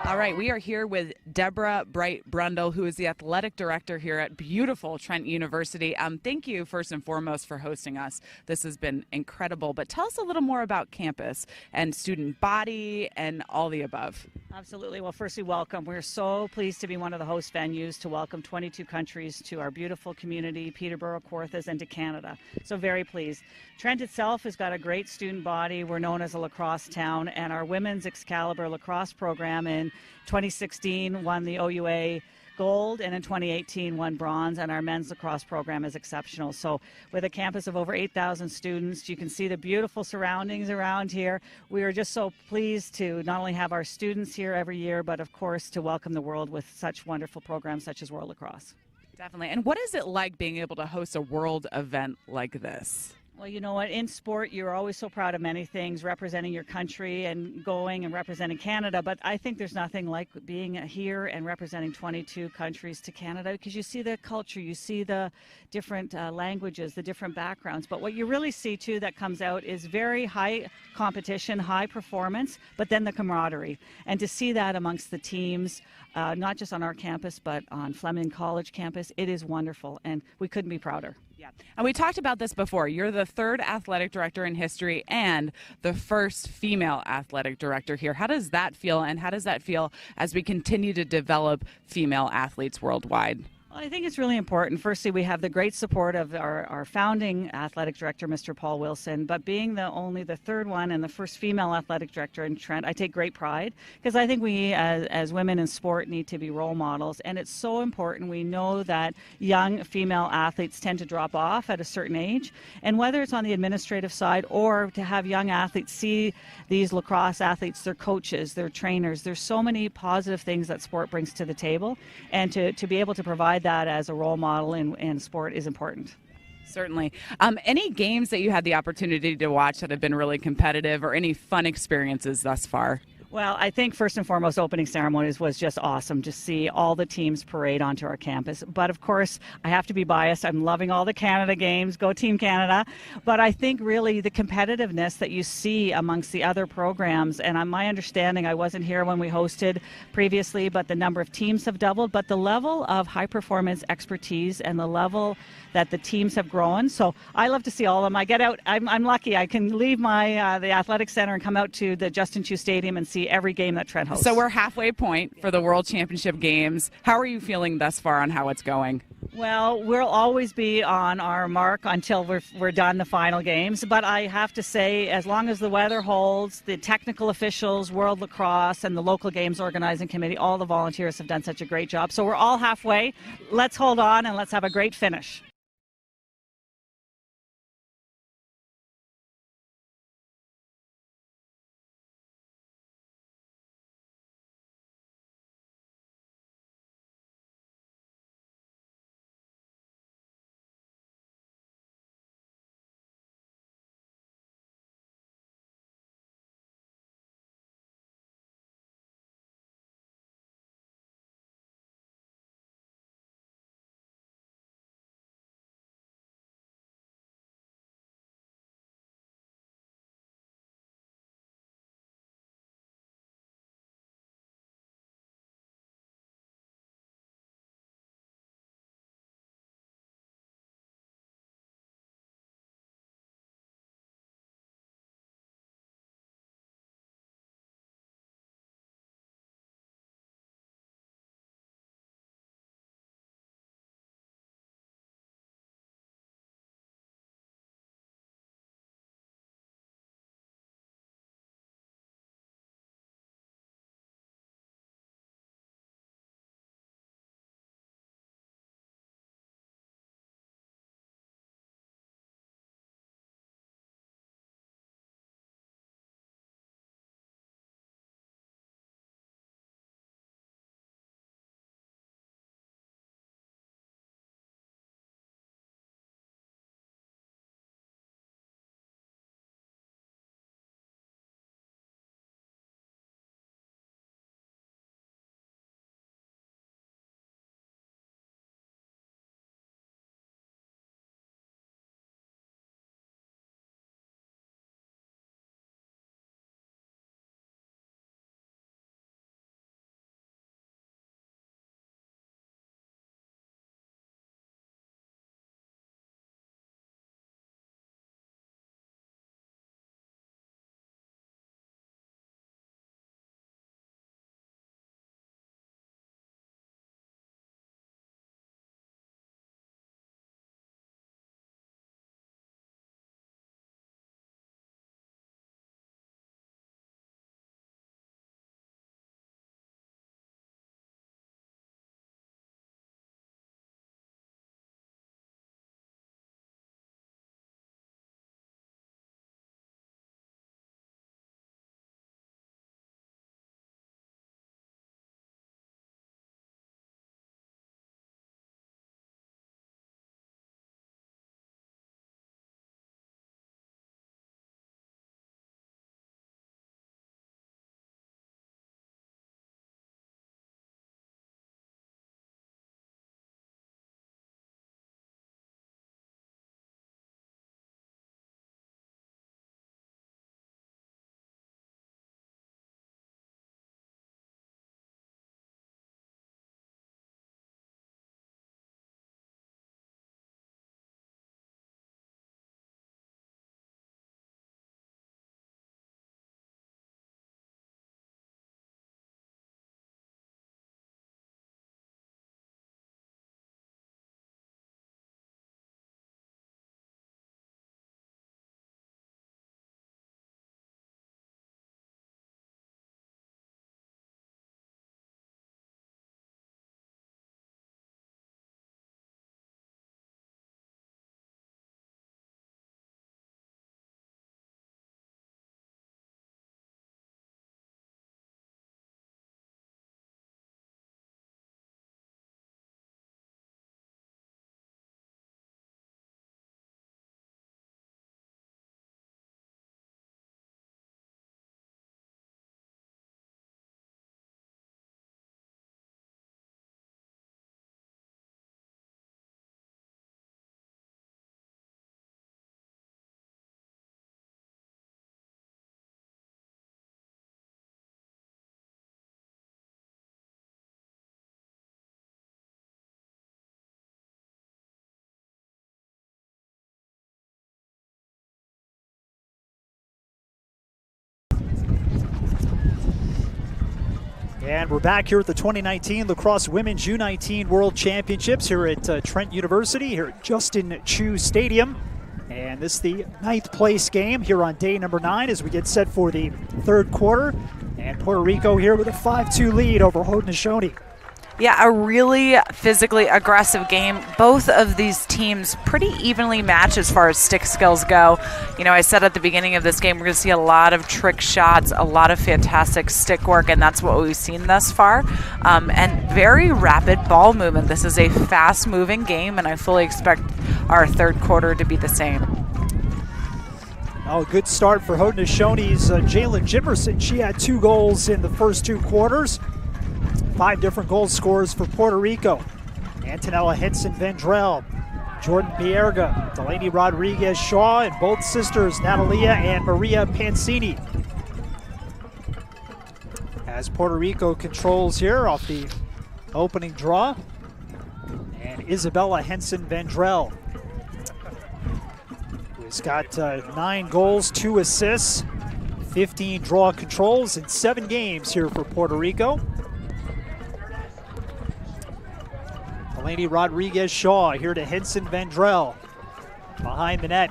All right, we are here with Deborah Bright Brundle, who is the athletic director here at beautiful Trent University. Thank you, first and foremost, for hosting us. This has been incredible. But tell us a little more about campus and student body and all the above. Absolutely. Well, firstly, welcome. We're so pleased to be one of the host venues to welcome 22 countries to our beautiful community, Peterborough, Kawarthas, and to Canada. So very pleased. Trent itself has got a great student body. We're known as a lacrosse town, and our women's Excalibur lacrosse program in 2016 won the OUA gold, and in 2018 won bronze, and our men's lacrosse program is exceptional. So with a campus of over 8,000 students, you can see the beautiful surroundings around here. We are just so pleased to not only have our students here every year, but of course to welcome the world with such wonderful programs such as World Lacrosse. Definitely. And what is it like being able to host a world event like this? Well, you know what, in sport, you're always so proud of many things, representing your country and going and representing Canada, but I think there's nothing like being here and representing 22 countries to Canada, because you see the culture, you see the different languages, the different backgrounds, but what you really see, too, that comes out is very high competition, high performance, but then the camaraderie, and to see that amongst the teams, not just on our campus, but on Fleming College campus, it is wonderful, and we couldn't be prouder. Yeah. And we talked about this before. You're the 3rd athletic director in history and the 1st female athletic director here. How does that feel, and how does that feel as we continue to develop female athletes worldwide? I think it's really important. Firstly, we have the great support of our founding athletic director, Mr. Paul Wilson, but being only the 3rd one and the 1st female athletic director in Trent, I take great pride, because I think we as women in sport need to be role models, and it's so important. We know that young female athletes tend to drop off at a certain age, and whether it's on the administrative side or to have young athletes see these lacrosse athletes, their coaches, their trainers, there's so many positive things that sport brings to the table, and to be able to provide that as a role model in sport is important. Certainly. Any games that you had the opportunity to watch that have been really competitive, or any fun experiences thus far? Well, I think first and foremost, opening ceremonies was just awesome to see all the teams parade onto our campus. But of course, I have to be biased. I'm loving all the Canada games. Go Team Canada. But I think really the competitiveness that you see amongst the other programs, and on my understanding, I wasn't here when we hosted previously, but the number of teams have doubled. But the level of high performance expertise and the level that the teams have grown. So I love to see all of them. I get out. I'm lucky. I can leave my the athletic center and come out to the Justin Chu Stadium and see every game that Trent hosts. So we're halfway point for the World Championship games. How are you feeling thus far on how it's going? Well, we'll always be on our mark until we're done the final games. But I have to say, as long as the weather holds, the technical officials, World Lacrosse, and the local games organizing committee, all the volunteers have done such a great job. So we're all halfway. Let's hold on and let's have a great finish. And we're back here at the 2019 Lacrosse Women's U19 World Championships here at Trent University, here at Justin Chu Stadium. And this is the 9th place game here on day number 9 as we get set for the third quarter. And Puerto Rico here with a 5-2 lead over Haudenosaunee. Yeah, a really physically aggressive game. Both of these teams pretty evenly matched as far as stick skills go. You know, I said at the beginning of this game we're going to see a lot of trick shots, a lot of fantastic stick work, and that's what we've seen thus far. And very rapid ball movement. This is a fast-moving game, and I fully expect our third quarter to be the same. Oh, good start for Haudenosaunee's Jaylen Jefferson. She had 2 goals in the first 2 quarters. 5 different goal scorers for Puerto Rico. Antonella Henson-Vendrell, Jordan Bierga, Delaney Rodriguez-Shaw, and both sisters Natalia and Maria Pancini. As Puerto Rico controls here off the opening draw. And Isabella Henson-Vendrell, who's got 9 goals, 2 assists, 15 draw controls in 7 games here for Puerto Rico. Delaney Rodriguez-Shaw here to Henson-Vendrell. Behind the net.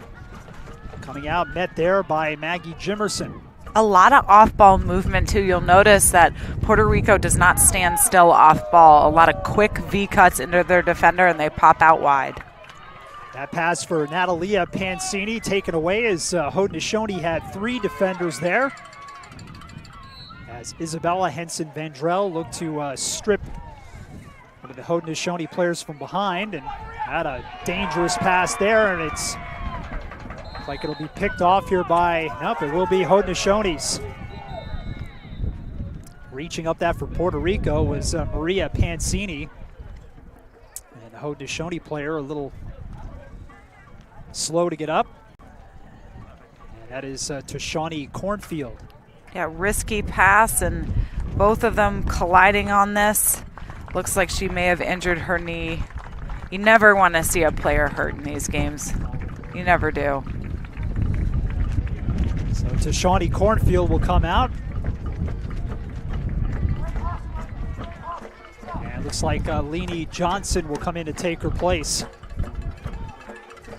Coming out, met there by Maggie Jimerson. A lot of off-ball movement, too. You'll notice that Puerto Rico does not stand still off-ball. A lot of quick V-cuts into their defender, and they pop out wide. That pass for Natalia Pancini taken away as Haudenosaunee had 3 defenders there. As Isabella Henson-Vendrell looked to strip one of the Haudenosaunee players from behind and had a dangerous pass there, and it's like it'll be picked off here by, nope, it will be Haudenosaunee's. Reaching up that for Puerto Rico was Maria Pancini. And the Haudenosaunee player a little slow to get up. And that is Tashani Cornfield. Yeah, risky pass, and both of them colliding on this. Looks like she may have injured her knee. You never want to see a player hurt in these games. You never do. So Tashani Cornfield will come out. And it looks like Leanie Johnson will come in to take her place.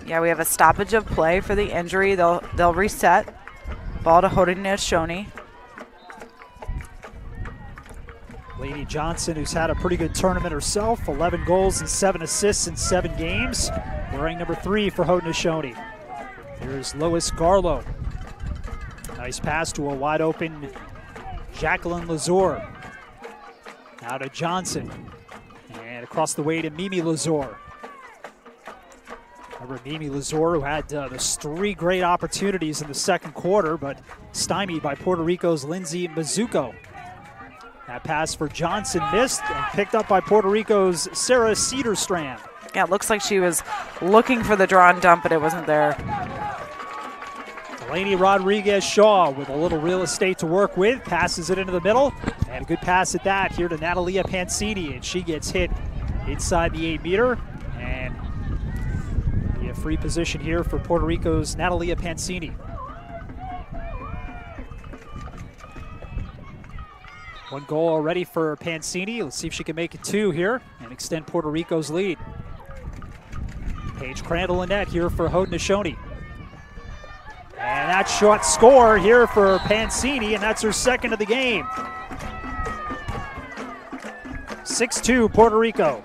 Yeah, we have a stoppage of play for the injury. They'll reset. Ball to Haudenosaunee. Leanie Johnson, who's had a pretty good tournament herself, 11 goals and 7 assists in 7 games, wearing number 3 for Haudenosaunee. Here's Lois Garlow. Nice pass to a wide open Jacqueline Lazur. Now to Johnson. And across the way to Mimi Lazur. Remember Mimi Lazur, who had those 3 great opportunities in the second quarter, but stymied by Puerto Rico's Lindsay Mizuko. That pass for Johnson missed and picked up by Puerto Rico's Sarah Cedarstrand. Yeah, it looks like she was looking for the draw and dump, but it wasn't there. Delaney Rodriguez-Shaw with a little real estate to work with, passes it into the middle, and a good pass at that here to Natalia Pancini, and she gets hit inside the 8-meter, and a free position here for Puerto Rico's Natalia Pancini. One goal already for Pancini. Let's see if she can make it 2 here and extend Puerto Rico's lead. Paige Crandall in net here for Haudenosaunee. And that short score here for Pancini, and that's her second of the game. 6-2 Puerto Rico.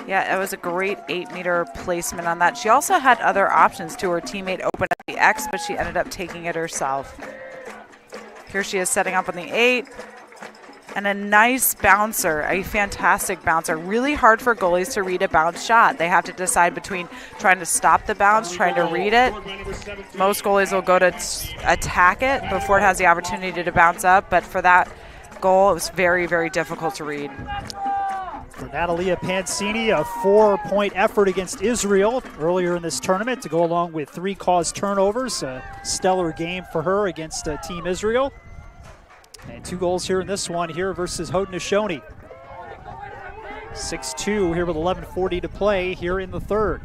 Yeah, it was a great 8-meter placement on that. She also had other options to her teammate open at the X, but she ended up taking it herself. Here she is setting up on the 8. And a nice bouncer, a fantastic bouncer. Really hard for goalies to read a bounce shot. They have to decide between trying to stop the bounce, trying to read it. Most goalies will go to attack it before it has the opportunity to bounce up. But for that goal, it was very, very difficult to read. For Natalia Pancini, a 4-point effort against Israel earlier in this tournament to go along with 3 caused turnovers. A stellar game for her against Team Israel. And 2 goals here in this one here versus Haudenosaunee. 6-2 here with 11:40 to play here in the third.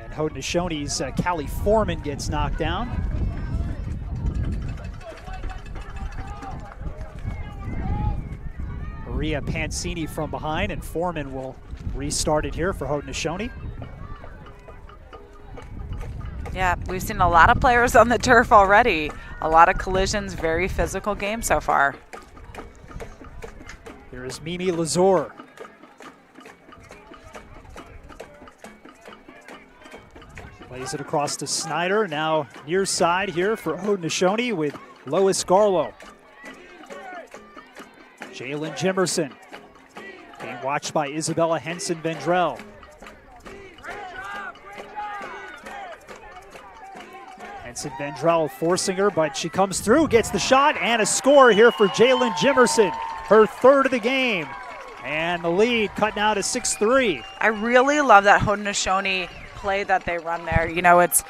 And Haudenosaunee's Callie Foreman gets knocked down. Maria Pancini from behind, and Foreman will restart it here for Haudenosaunee. Yeah, we've seen a lot of players on the turf already. A lot of collisions, very physical game so far. Here is Mimi Lazor. Plays it across to Snyder. Now near side here for Haudenosaunee with Lois Garlow. Jaylen Jefferson being watched by Isabella Henson-Vendrell. Henson-Vendrell forcing her, but she comes through, gets the shot, and a score here for Jaylen Jefferson. Her third of the game. And the lead cut now to 6-3. I really love that Haudenosaunee play that they run there. You know, it's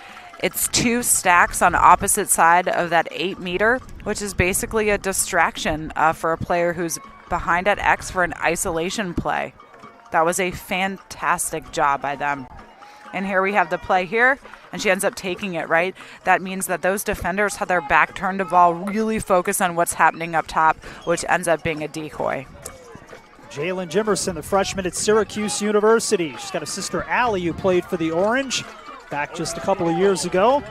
two stacks on opposite side of that 8 meter, which is basically a distraction for a player who's behind at X for an isolation play. That was a fantastic job by them. And here we have the play here, and she ends up taking it, right? That means that those defenders have their back turned to ball, really focus on what's happening up top, which ends up being a decoy. Jaylen Jefferson, the freshman at Syracuse University. She's got a sister, Allie, who played for the Orange back just a couple of years ago.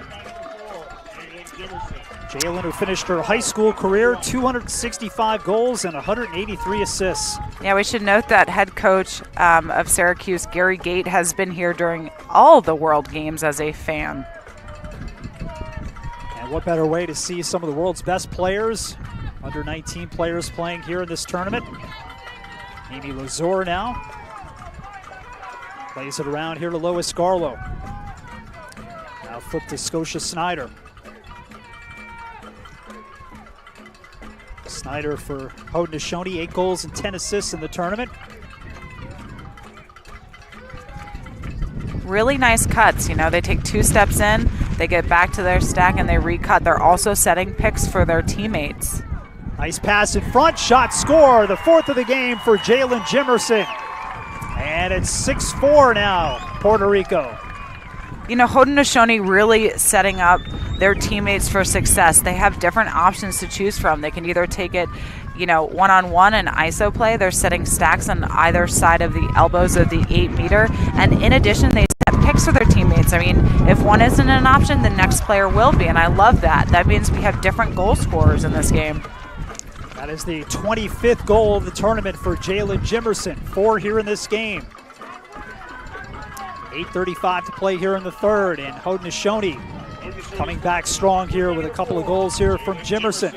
Jaylen, who finished her high school career, 265 goals and 183 assists. Yeah, we should note that head coach of Syracuse, Gary Gate, has been here during all the World Games as a fan. And what better way to see some of the world's best players, under 19 players playing here in this tournament. Mimi Lazor now. Plays it around here to Lois Garlow. Now flip to Scotia Snyder. Snyder for Haudenosaunee, 8 goals and 10 assists in the tournament. Really nice cuts. You know, they take 2 steps in, they get back to their stack, and they recut. They're also setting picks for their teammates. Nice pass in front, shot, score. The fourth of the game for Jaylen Jefferson. And it's 6-4 now, Puerto Rico. You know, Haudenosaunee really setting up their teammates for success. They have different options to choose from. They can either take it, you know, one-on-one and ISO play. They're setting stacks on either side of the elbows of the 8 meter. And in addition, they set picks for their teammates. I mean, if one isn't an option, the next player will be. And I love that. That means we have different goal scorers in this game. That is the 25th goal of the tournament for Jaylen Jefferson. 4 here in this game. 8:35 to play here in the third, and Haudenosaunee coming back strong here with a couple of goals here from Jefferson.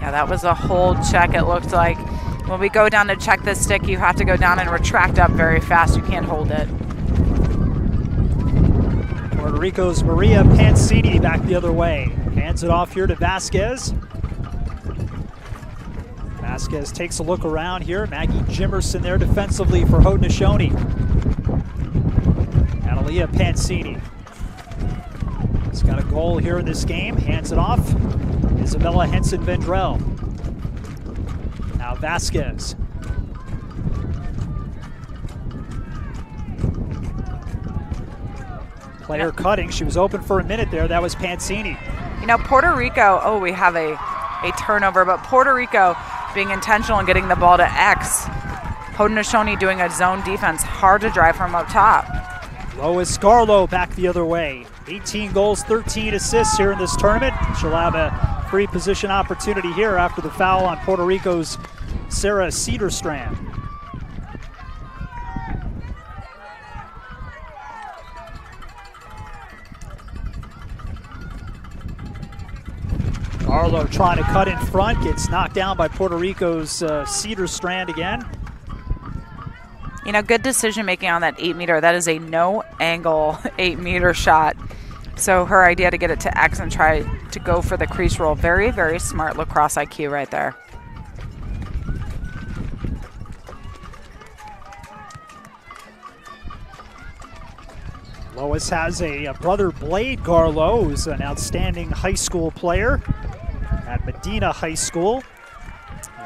Yeah, that was a hold check, it looked like. When we go down to check the stick, you have to go down and retract up very fast. You can't hold it. Puerto Rico's Maria Pancini back the other way. Hands it off here to Vasquez. Vasquez takes a look around here. Maggie Jefferson there defensively for Haudenosaunee. Analia Pancini. He's got a goal here in this game. Hands it off. Isabella Henson-Vendrell. Now Vasquez. Player cutting. She was open for a minute there. That was Pancini. You know, Puerto Rico, we have a turnover, but Puerto Rico being intentional and getting the ball to X. Haudenosaunee doing a zone defense, hard to drive from up top. Lois Garlow back the other way. 18 goals, 13 assists here in this tournament. She'll have a free position opportunity here after the foul on Puerto Rico's Sarah Cedarstrand. Garlow trying to cut in front, gets knocked down by Puerto Rico's Cedarstrand again. You know, good decision making on that 8 meter. That is a no angle 8 meter shot. So her idea to get it to X and try to go for the crease roll. Very, very smart lacrosse IQ right there. Lois has a brother, Blade Garlow, who's an outstanding high school player at Medina High School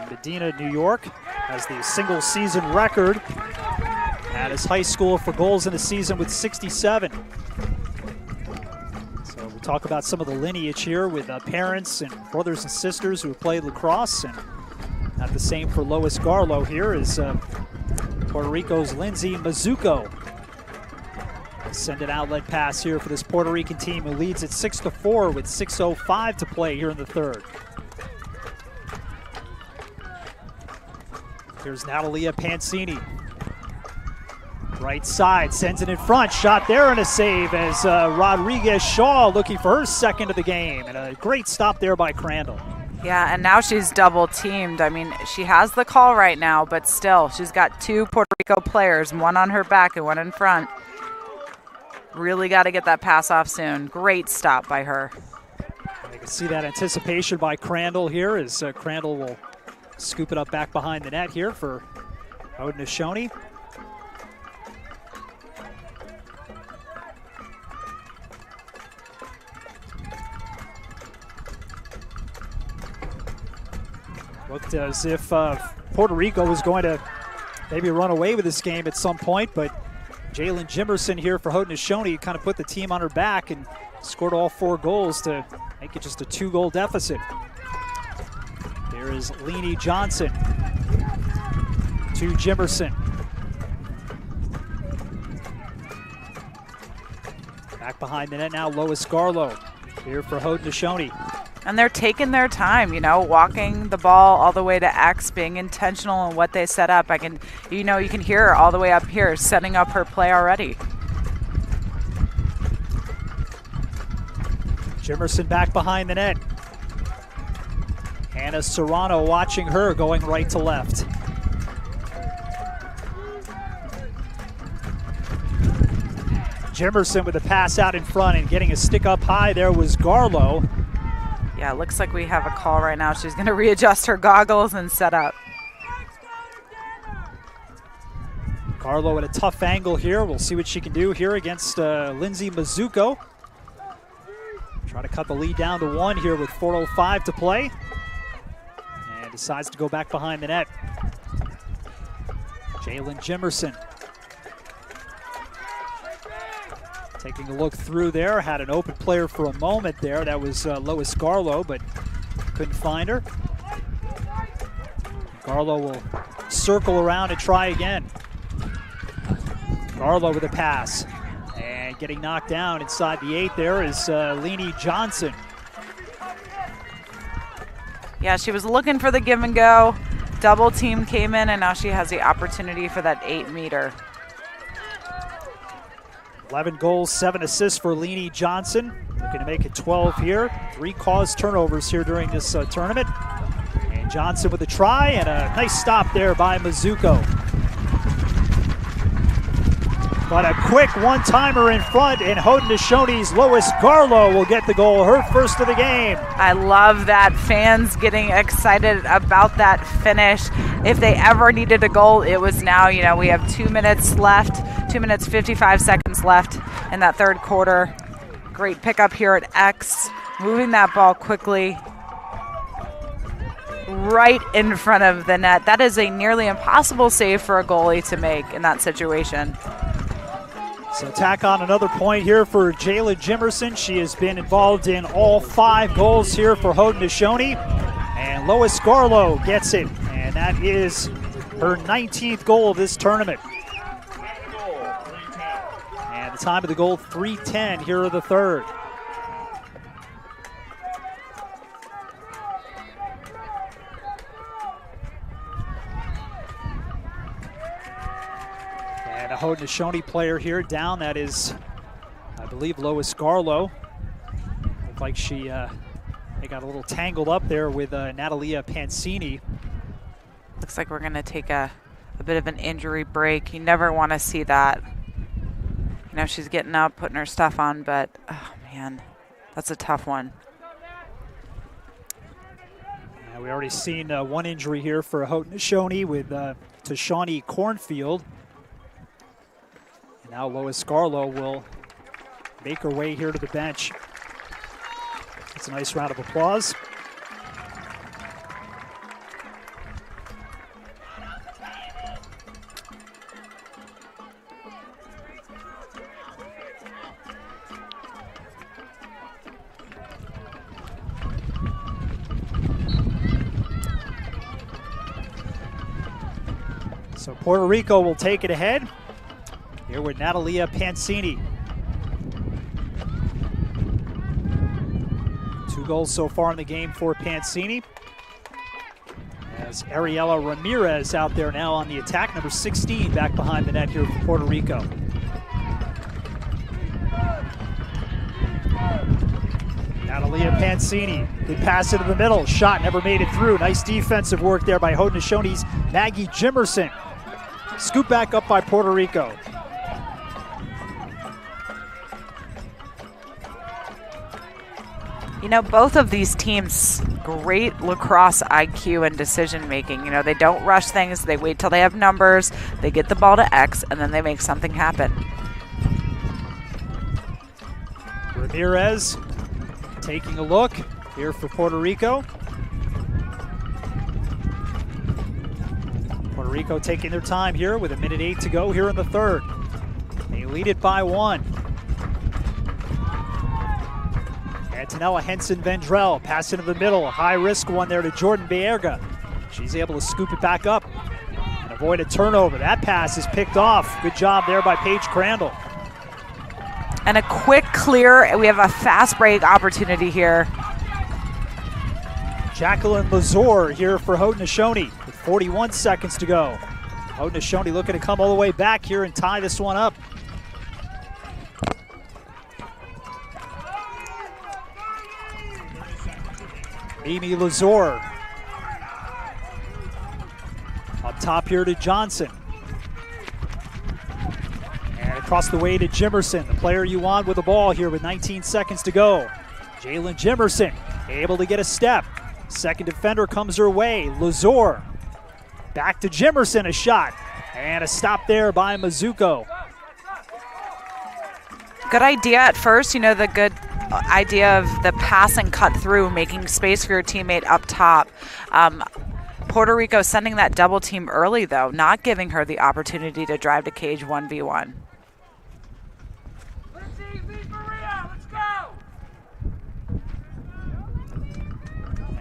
in Medina, New York. Has the single season record at his high school for goals in the season with 67. So we talk about some of the lineage here with parents and brothers and sisters who have played lacrosse, and not the same for Lois Garlow here is Puerto Rico's Lindsay Mizuko. Send an outlet pass here for this Puerto Rican team, who leads at 6-4 with 6:05 to play here in the third. Here's Natalia Pancini. Right side, sends it in front. Shot there and a save as Rodriguez Shaw looking for her second of the game. And a great stop there by Crandall. Yeah, and now she's double teamed. I mean, she has the call right now, but still, she's got two Puerto Rico players, one on her back and one in front. Really got to get that pass off soon. Great stop by her. You can see that anticipation by Crandall here as Crandall will scoop it up back behind the net here for Haudenosaunee. Looked as if Puerto Rico was going to maybe run away with this game at some point, but Jaylen Jefferson here for Haudenosaunee kind of put the team on her back and scored all 4 goals to make it just a 2-goal deficit. There is Leanie Johnson to Jefferson. Back behind the net now, Lois Garlow here for Haudenosaunee. And they're taking their time, you know, walking the ball all the way to X, being intentional in what they set up. You can hear her all the way up here setting up her play already. Jefferson back behind the net. Hannah Serrano watching her, going right to left. Jefferson with a pass out in front and getting a stick up high there was Garlow. Yeah, it looks like we have a call right now. She's going to readjust her goggles and set up. Garlow at a tough angle here. We'll see what she can do here against Lindsay Mizuko. Try to cut the lead down to 1 here with 4:05 to play. And decides to go back behind the net. Jaylen Jefferson. Taking a look through there, had an open player for a moment there. That was Lois Garlow, but couldn't find her. Garlow will circle around and try again. Garlow with a pass. And getting knocked down inside the 8 there is Leanie Johnson. Yeah, she was looking for the give and go. Double team came in, and now she has the opportunity for that 8-meter. 11 goals, 7 assists for Leanie Johnson. Looking to make it 12 here. 3 caused turnovers here during this tournament. And Johnson with a try and a nice stop there by Mizuko. But a quick one-timer in front, and Haudenosaunee's Lois Garlow will get the goal, her first of the game. I love that. Fans getting excited about that finish. If they ever needed a goal, it was now. You know, we have 2 minutes left, 2 minutes, 55 seconds left in that third quarter. Great pickup here at X, moving that ball quickly right in front of the net. That is a nearly impossible save for a goalie to make in that situation. So tack on another point here for Jaylen Jefferson. She has been involved in all 5 goals here for Haudenosaunee. And Lois Garlow gets it. And that is her 19th goal of this tournament. And the time of the goal, 3:10 here of the third. And a Haudenosaunee player here down. That is, I believe, Lois Garlow. Looked like they got a little tangled up there with Natalia Pancini. Looks like we're going to take a bit of an injury break. You never want to see that. You know, she's getting up, putting her stuff on, but, oh, man, that's a tough one. Yeah, we already seen one injury here for Haudenosaunee with Tashani Cornfield. And now Lois Garlow will make her way here to the bench. It's a nice round of applause. So Puerto Rico will take it ahead here with Natalia Pancini. 2 goals so far in the game for Pancini. As Ariela Ramirez out there now on the attack, number 16 back behind the net here for Puerto Rico. Natalia Pancini, good pass into the middle, shot never made it through. Nice defensive work there by Haudenosaunee's Maggie Jimerson. Scoop back up by Puerto Rico. You know, both of these teams, great lacrosse IQ and decision making. You know, they don't rush things, they wait till they have numbers, they get the ball to X, and then they make something happen. Ramirez taking a look here for Puerto Rico. Puerto Rico taking their time here with 1:08 to go here in the third. They lead it by 1. Antonella Henson-Vendrell, pass into the middle, a high-risk one there to Jordan Baerga. She's able to scoop it back up and avoid a turnover. That pass is picked off. Good job there by Paige Crandall. And a quick clear, we have a fast break opportunity here. Jacqueline Lazor here for Haudenosaunee with 41 seconds to go. Haudenosaunee looking to come all the way back here and tie this one up. Mimi Lazor. Up top here to Johnson. And across the way to Jimerson, the player you want with the ball here with 19 seconds to go. Jaylen Jefferson able to get a step. Second defender comes her way. Lazor. Back to Jimerson, a shot. And a stop there by Mizuko. Good idea at first, you know, the good idea of the pass and cut through, making space for your teammate up top. Puerto Rico sending that double team early, though, not giving her the opportunity to drive to cage 1v1.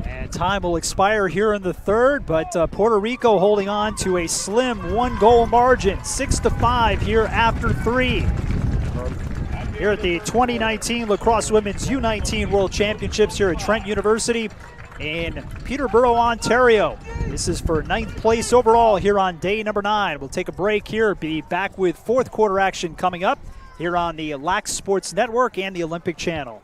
And time will expire here in the third, but Puerto Rico holding on to a slim 1-goal margin, 6-5 here after 3. Here at the 2019 Lacrosse Women's U19 World Championships here at Trent University in Peterborough, Ontario. This is for 9th place overall here on day number 9. We'll take a break here, be back with 4th quarter action coming up here on the Lax Sports Network and the Olympic Channel.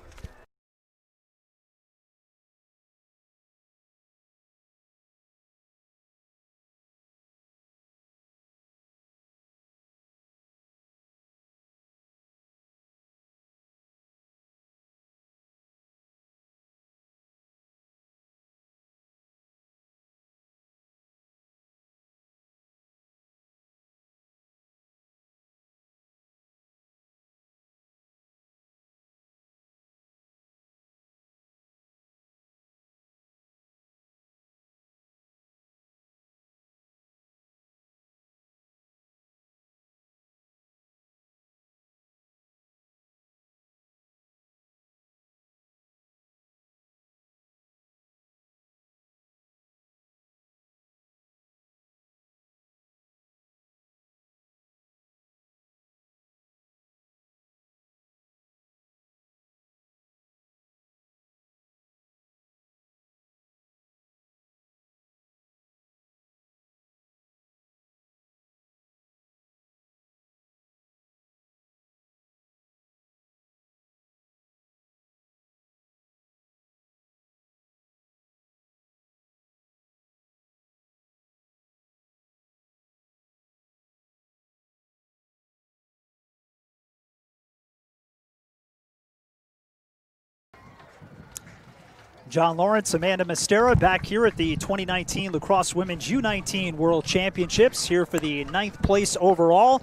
John Lawrence, Amanda Mastera back here at the 2019 Lacrosse Women's U19 World Championships here for the 9th place overall.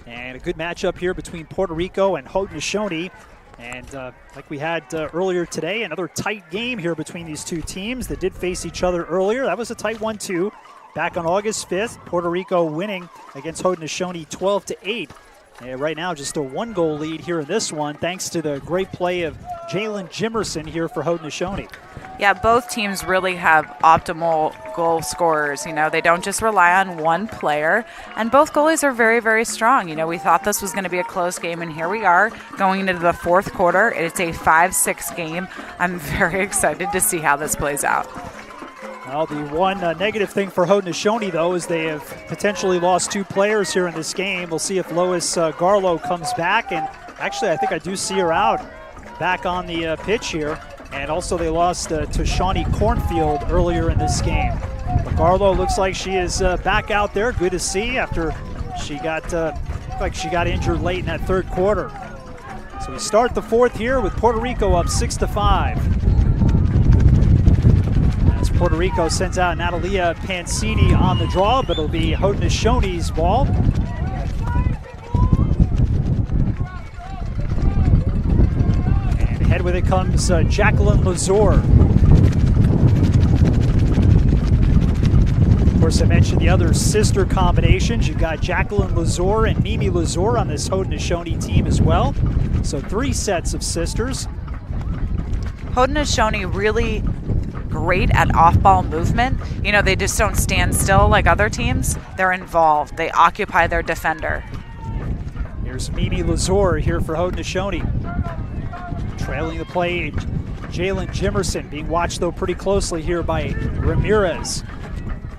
And a good matchup here between Puerto Rico and Haudenosaunee. And like we had earlier today, another tight game here between these two teams that did face each other earlier. That was a tight one too. Back on August 5th, Puerto Rico winning against Haudenosaunee 12-8. And right now just a 1-goal lead here in this one, thanks to the great play of Jaylen Jefferson here for Haudenosaunee. Yeah, both teams really have optimal goal scorers. You know, they don't just rely on one player, and both goalies are very, very strong. You know, we thought this was going to be a close game, and here we are going into the fourth quarter. It's a 5-6 game. I'm very excited to see how this plays out. Well, the one negative thing for Haudenosaunee, though, is they have potentially lost 2 players here in this game. We'll see if Lois Garlow comes back, and actually I think I do see her out back on the pitch here. And also they lost to Shawnee Cornfield earlier in this game. But Garlow looks like she is back out there. Good to see after she got injured late in that third quarter. So we start the fourth here with Puerto Rico up 6-5. As Puerto Rico sends out Natalia Pancini on the draw, but it'll be Haudenosaunee's ball. Ahead with it comes Jacqueline Lazore. Of course, I mentioned the other sister combinations. You've got Jacqueline Lazore and Mimi Lazore on this Haudenosaunee team as well. So 3 sets of sisters. Haudenosaunee really great at off-ball movement. You know, they just don't stand still like other teams. They're involved. They occupy their defender. Here's Mimi Lazore here for Haudenosaunee. Trailing the play, Jaylen Jefferson being watched, though, pretty closely here by Ramirez.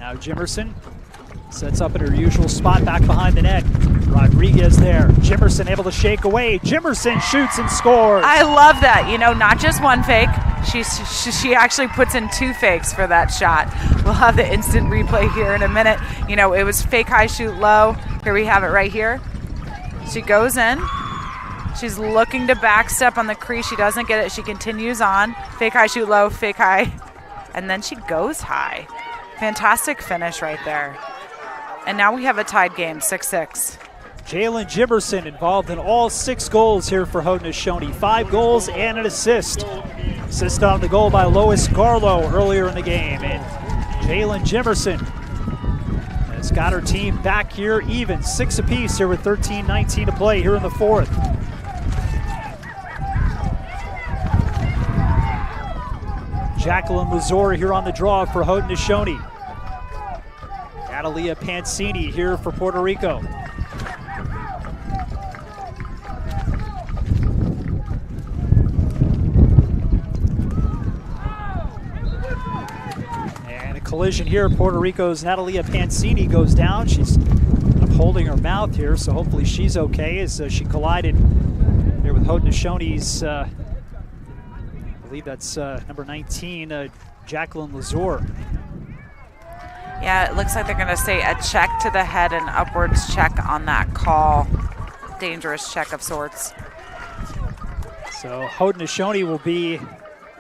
Now Jefferson sets up in her usual spot back behind the net. Rodriguez there. Jefferson able to shake away. Jefferson shoots and scores. I love that. You know, not just one fake. She actually puts in 2 fakes for that shot. We'll have the instant replay here in a minute. You know, it was fake high, shoot low. Here we have it right here. She goes in. She's looking to backstep on the crease. She doesn't get it. She continues on. Fake high, shoot low, fake high. And then she goes high. Fantastic finish right there. And now we have a tied game, 6-6. Jaylen Jefferson involved in all 6 goals here for Haudenosaunee. 5 goals and an assist. Assist on the goal by Lois Garlow earlier in the game. And Jaylen Jefferson has got her team back here even. 6 apiece here with 13:19 to play here in the fourth. Jacqueline Lazore here on the draw for Haudenosaunee. Natalia Pancini here for Puerto Rico. And a collision here. Puerto Rico's Natalia Pancini goes down. She's holding her mouth here, so hopefully she's okay as she collided there with Haudenosaunee's I believe that's number 19, Jacqueline Lazore. Yeah, it looks like they're going to say a check to the head and upwards check on that call. Dangerous check of sorts. So Haudenosaunee will be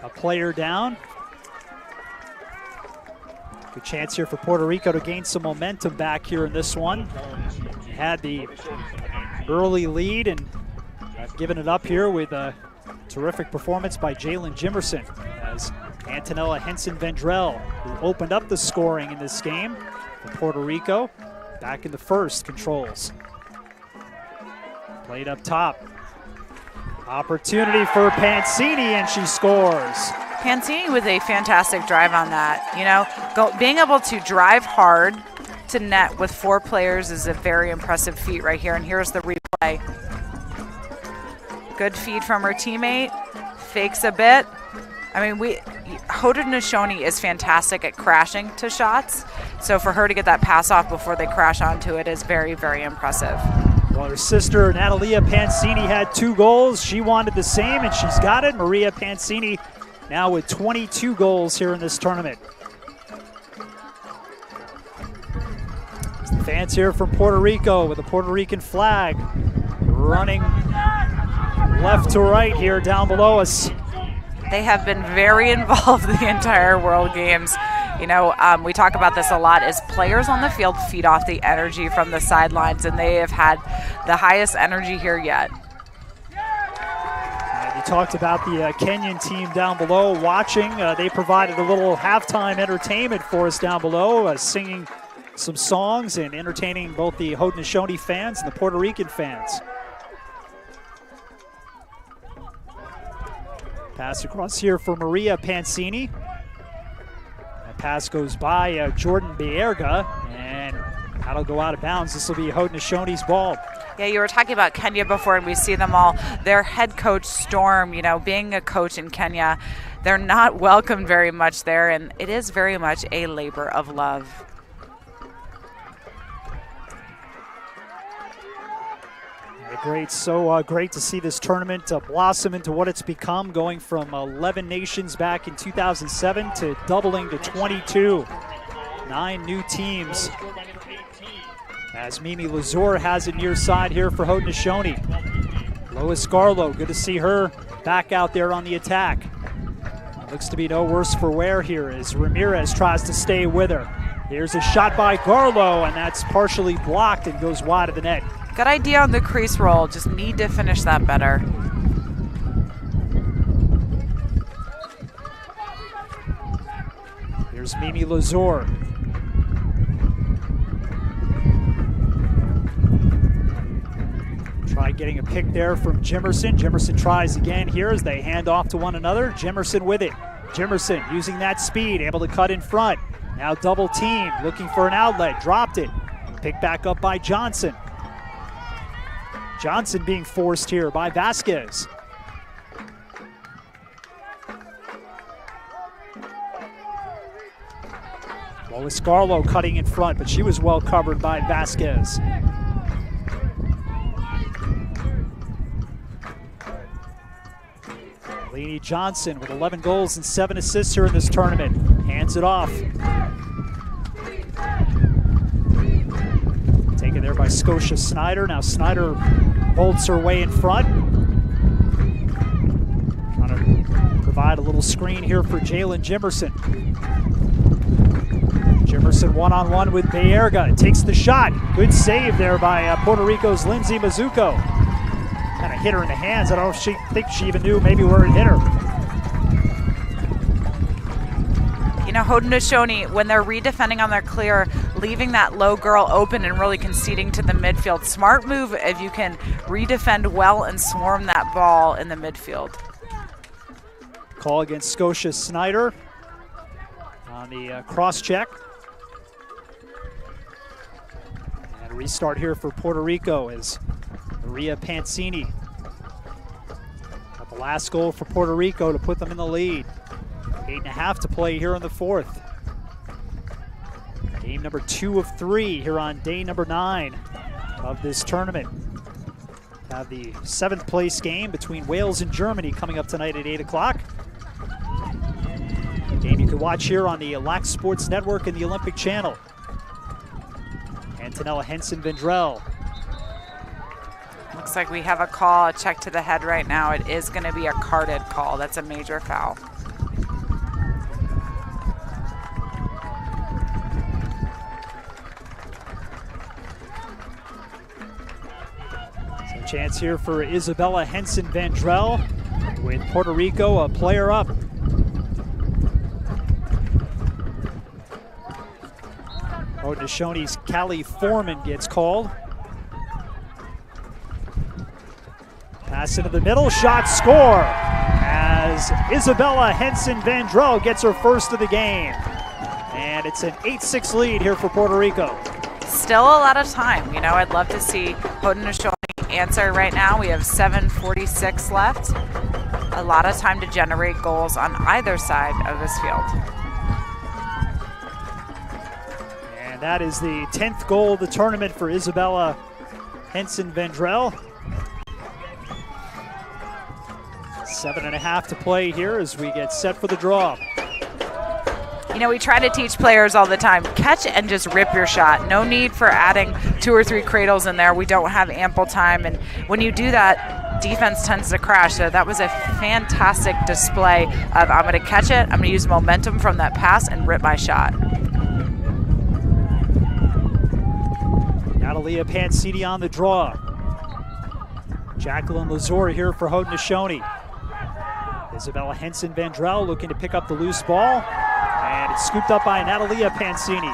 a player down. Good chance here for Puerto Rico to gain some momentum back here in this one. Had the early lead and given it up here with a terrific performance by Jaylen Jefferson as Antonella Henson-Vendrell, who opened up the scoring in this game for Puerto Rico, back in the first, controls. Played up top. Opportunity for Pancini, and she scores. Pancini with a fantastic drive on that. You know, being able to drive hard to net with 4 players is a very impressive feat right here, and here's the replay. Good feed from her teammate, fakes a bit. I mean, Haudenosaunee is fantastic at crashing to shots, so for her to get that pass off before they crash onto it is very, very impressive. Well, her sister, Natalia Pancini, had 2 goals. She wanted the same, and she's got it. Maria Pancini now with 22 goals here in this tournament. Some fans here from Puerto Rico with a Puerto Rican flag running left to right here down below us. They have been very involved the entire World Games. You know, we talk about this a lot, is players on the field feed off the energy from the sidelines, and they have had the highest energy here yet. You talked about the Kenyan team down below watching. They provided a little halftime entertainment for us down below, singing some songs and entertaining both the Haudenosaunee fans and the Puerto Rican fans. Pass across here for Maria Pancini. pass goes by Jordan Bierga, and that'll go out of bounds. This will be Haudenosaunee's ball. Yeah, you were talking about Kenya before, and we see them all. Their head coach, Storm, being a coach in Kenya, they're not welcomed very much there, and it is very much a labor of love. Great, so great to see this tournament blossom into what it's become, going from 11 nations back in 2007 to doubling to 22. 9 new teams. As Mimi Lazur has it near side here for Haudenosaunee. Lois Garlow, good to see her back out there on the attack. Looks to be no worse for wear here as Ramirez tries to stay with her. Here's a shot by Garlow, and that's partially blocked and goes wide of the net. Good idea on the crease roll, just need to finish that better. Here's Mimi Lazur. Try getting a pick there from Jimerson. Jimerson tries again here as they hand off to one another. Jimerson with it. Jimerson using that speed, able to cut in front. Now double team, looking for an outlet, dropped it. Picked back up by Johnson. Johnson being forced here by Vasquez. Lois Garlow cutting in front, but she was well covered by Vasquez. Lainey Johnson with 11 goals and 7 assists here in this tournament. Hands it off. Taken there by Scotia Snyder. Now Snyder bolts her way in front. Trying to provide a little screen here for Jaylen Jefferson. Jefferson one-on-one with Bierga. Takes the shot. Good save there by Puerto Rico's Lindsay Mizuko. Kind of hit her in the hands. I don't know if she thinks she even knew maybe where it hit her. Haudenosaunee, when they're redefending on their clear, leaving that low girl open and really conceding to the midfield. Smart move if you can redefend well and swarm that ball in the midfield. Call against Scotia Snyder on the cross check. And a restart here for Puerto Rico as Maria Pancini got the last goal for Puerto Rico to put them in the lead. 8.5 to play here in the fourth. Game number 2 of 3 here on day number 9 of this tournament. Have the 7th place game between Wales and Germany coming up tonight at 8 o'clock. Game you can watch here on the Lac Sports Network and the Olympic Channel. Antonella Henson-Vendrell. Looks like we have a call, a check to the head right now. It is going to be a carded call. That's a major foul. Chance here for Isabella Henson-Vendrell with Puerto Rico a player up. Haudenosaunee's Callie Foreman gets called. Pass into the middle, shot, score! As Isabella Henson-Vendrell gets her first of the game. And it's an 8-6 lead here for Puerto Rico. Still a lot of time. I'd love to see Haudenosaunee answer right now. We have 7:46 left. A lot of time to generate goals on either side of this field. And that is the 10th goal of the tournament for Isabella Henson-Vendrell. 7.5 to play here as we get set for the draw. We try to teach players all the time, catch and just rip your shot. No need for adding 2 or 3 cradles in there. We don't have ample time. And when you do that, defense tends to crash. So that was a fantastic display of I'm going to catch it, I'm going to use momentum from that pass and rip my shot. Natalia Pancini on the draw. Jacqueline Lazur here for Haudenosaunee. Isabella Henson-Vendrell looking to pick up the loose ball. And it's scooped up by Natalia Pancini.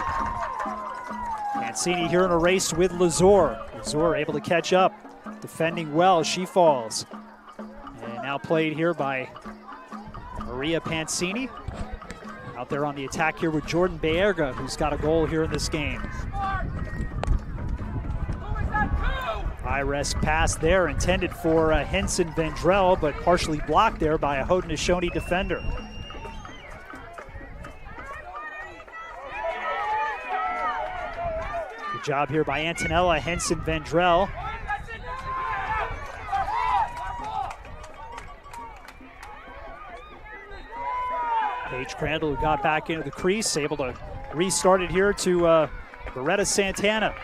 Pancini here in a race with Lazur. Lazur able to catch up, defending well. She falls. And now played here by Maria Pancini. Out there on the attack here with Jordan Baerga, who's got a goal here in this game. High-risk pass there intended for Henson Vendrell, but partially blocked there by a Haudenosaunee defender. Good job here by Antonella Henson Vendrell. Paige Crandall, who got back into the crease, able to restart it here to Beretta Santana.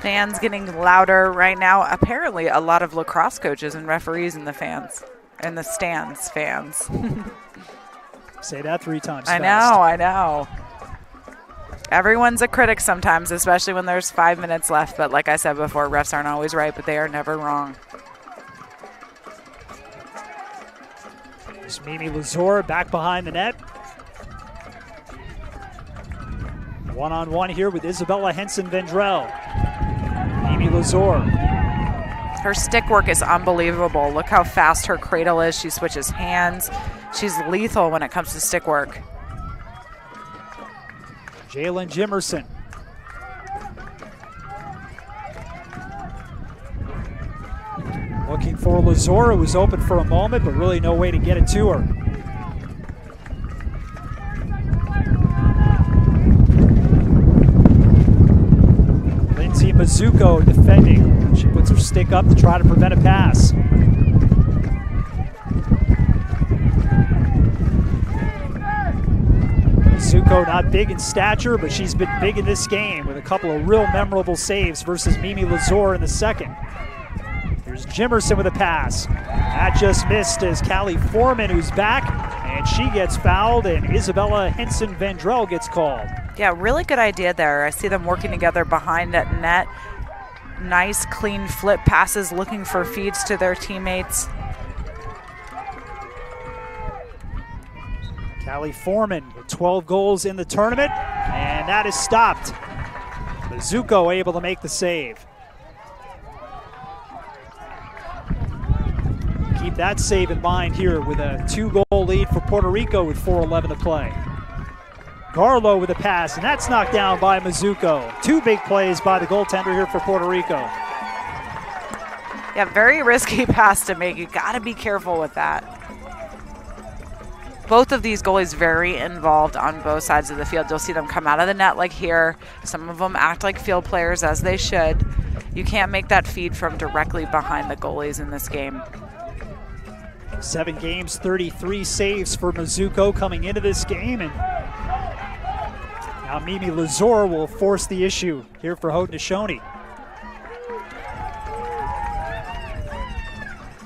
Fans getting louder right now. Apparently a lot of lacrosse coaches and referees in the stands fans. Say that 3 times I fast. know, I know. Everyone's a critic sometimes, especially when there's 5 minutes left. But like I said before, refs aren't always right, but they are never wrong. It's Mimi Lazor back behind the net. One-on-one here with Isabella Henson Vendrell. Mimi Lazor. Her stick work is unbelievable. Look how fast her cradle is. She switches hands. She's lethal when it comes to stick work. Jaylen Jefferson. Looking for Lazor, who was open for a moment, but really no way to get it to her. Lindsay Mizuko defending. She puts her stick up to try to prevent a pass. Mizuko not big in stature, but she's been big in this game with a couple of real memorable saves versus Mimi Lazor in the second. Here's Jimerson with a pass. That just missed as Callie Foreman, who's back, and she gets fouled, and Isabella Henson Vendrell gets called. Yeah, really good idea there. I see them working together behind that net. Nice, clean flip passes, looking for feeds to their teammates. Callie Foreman with 12 goals in the tournament, and that is stopped. Mizuko able to make the save. Keep that save in mind here with a 2-goal lead for Puerto Rico with 4:11 to play. Garlow with a pass, and that's knocked down by Mizuko. 2 big plays by the goaltender here for Puerto Rico. Yeah, very risky pass to make. You got to be careful with that. Both of these goalies very involved on both sides of the field. You'll see them come out of the net like here. Some of them act like field players, as they should. You can't make that feed from directly behind the goalies in this game. 7 games, 33 saves for Mizuko coming into this game, and now Mimi Lazor will force the issue here for Haudenosaunee.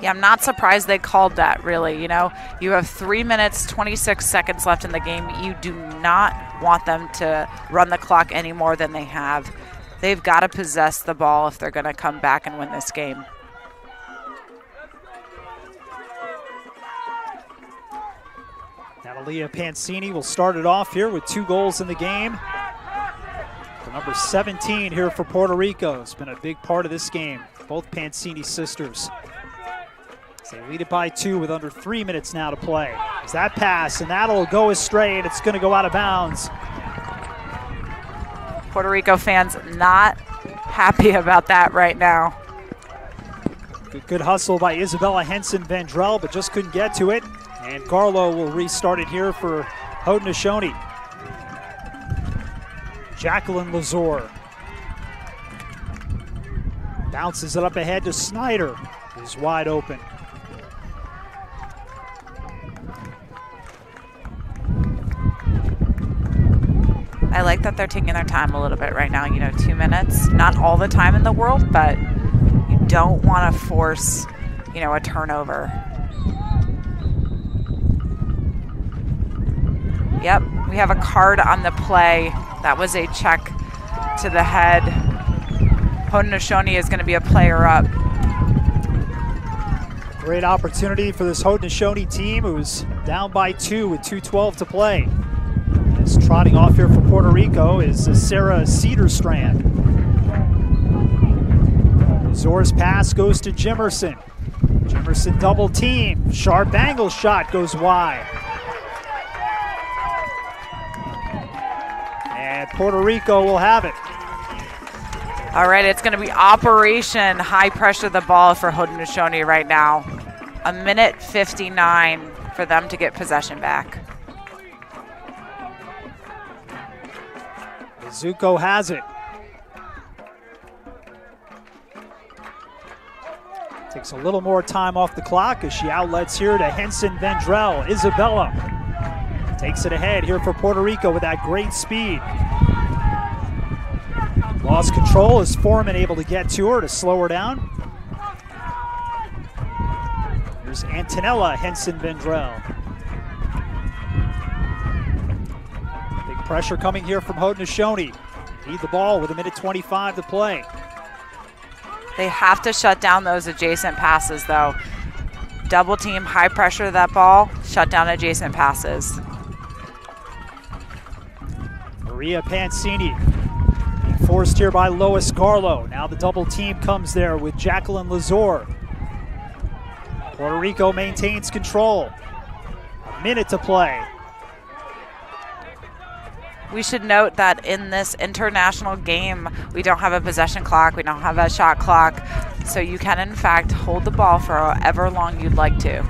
Yeah, I'm not surprised they called that, really. You know, you have 3 minutes, 26 seconds left in the game. You do not want them to run the clock any more than they have. They've got to possess the ball if they're going to come back and win this game. Natalia Pancini will start it off here with 2 goals in the game. The number 17 here for Puerto Rico has been a big part of this game. Both Pancini sisters. They lead it by 2 with under 3 minutes now to play. There's that pass, and that'll go astray, and it's going to go out of bounds. Puerto Rico fans not happy about that right now. Good hustle by Isabella Henson Vendrell, but just couldn't get to it. And Garlow will restart it here for Haudenosaunee. Jacqueline Lazor bounces it up ahead to Snyder, who's wide open. I like that they're taking their time a little bit right now. You know, 2 minutes, not all the time in the world, but you don't want to force, you know, a turnover. Yep, we have a card on the play. That was a check to the head. Haudenosaunee is going to be a player up. Great opportunity for this Haudenosaunee team, who's down by 2 with 2:12 to play. As trotting off here for Puerto Rico is Sarah Cedarstrand. Zor's pass goes to Jimerson. Jimerson double team. Sharp angle shot goes wide. And Puerto Rico will have it. All right, it's going to be Operation High Pressure the ball for Haudenosaunee right now. 1:59 for them to get possession back. Zuko has it. Takes a little more time off the clock as she outlets here to Henson Vendrell. Isabella takes it ahead here for Puerto Rico with that great speed. Lost control. Is Foreman able to get to her to slow her down? Here's Antonella Henson Vendrell. Big pressure coming here from Haudenosaunee. Need the ball with 1:25 to play. They have to shut down those adjacent passes, though. Double team, high pressure that ball, shut down adjacent passes. Maria Pancini being forced here by Lois Garlow. Now the double team comes there with Jacqueline Lazor. Puerto Rico maintains control. A minute to play. We should note that in this international game, we don't have a possession clock, we don't have a shot clock, so you can in fact hold the ball for however long you'd like to.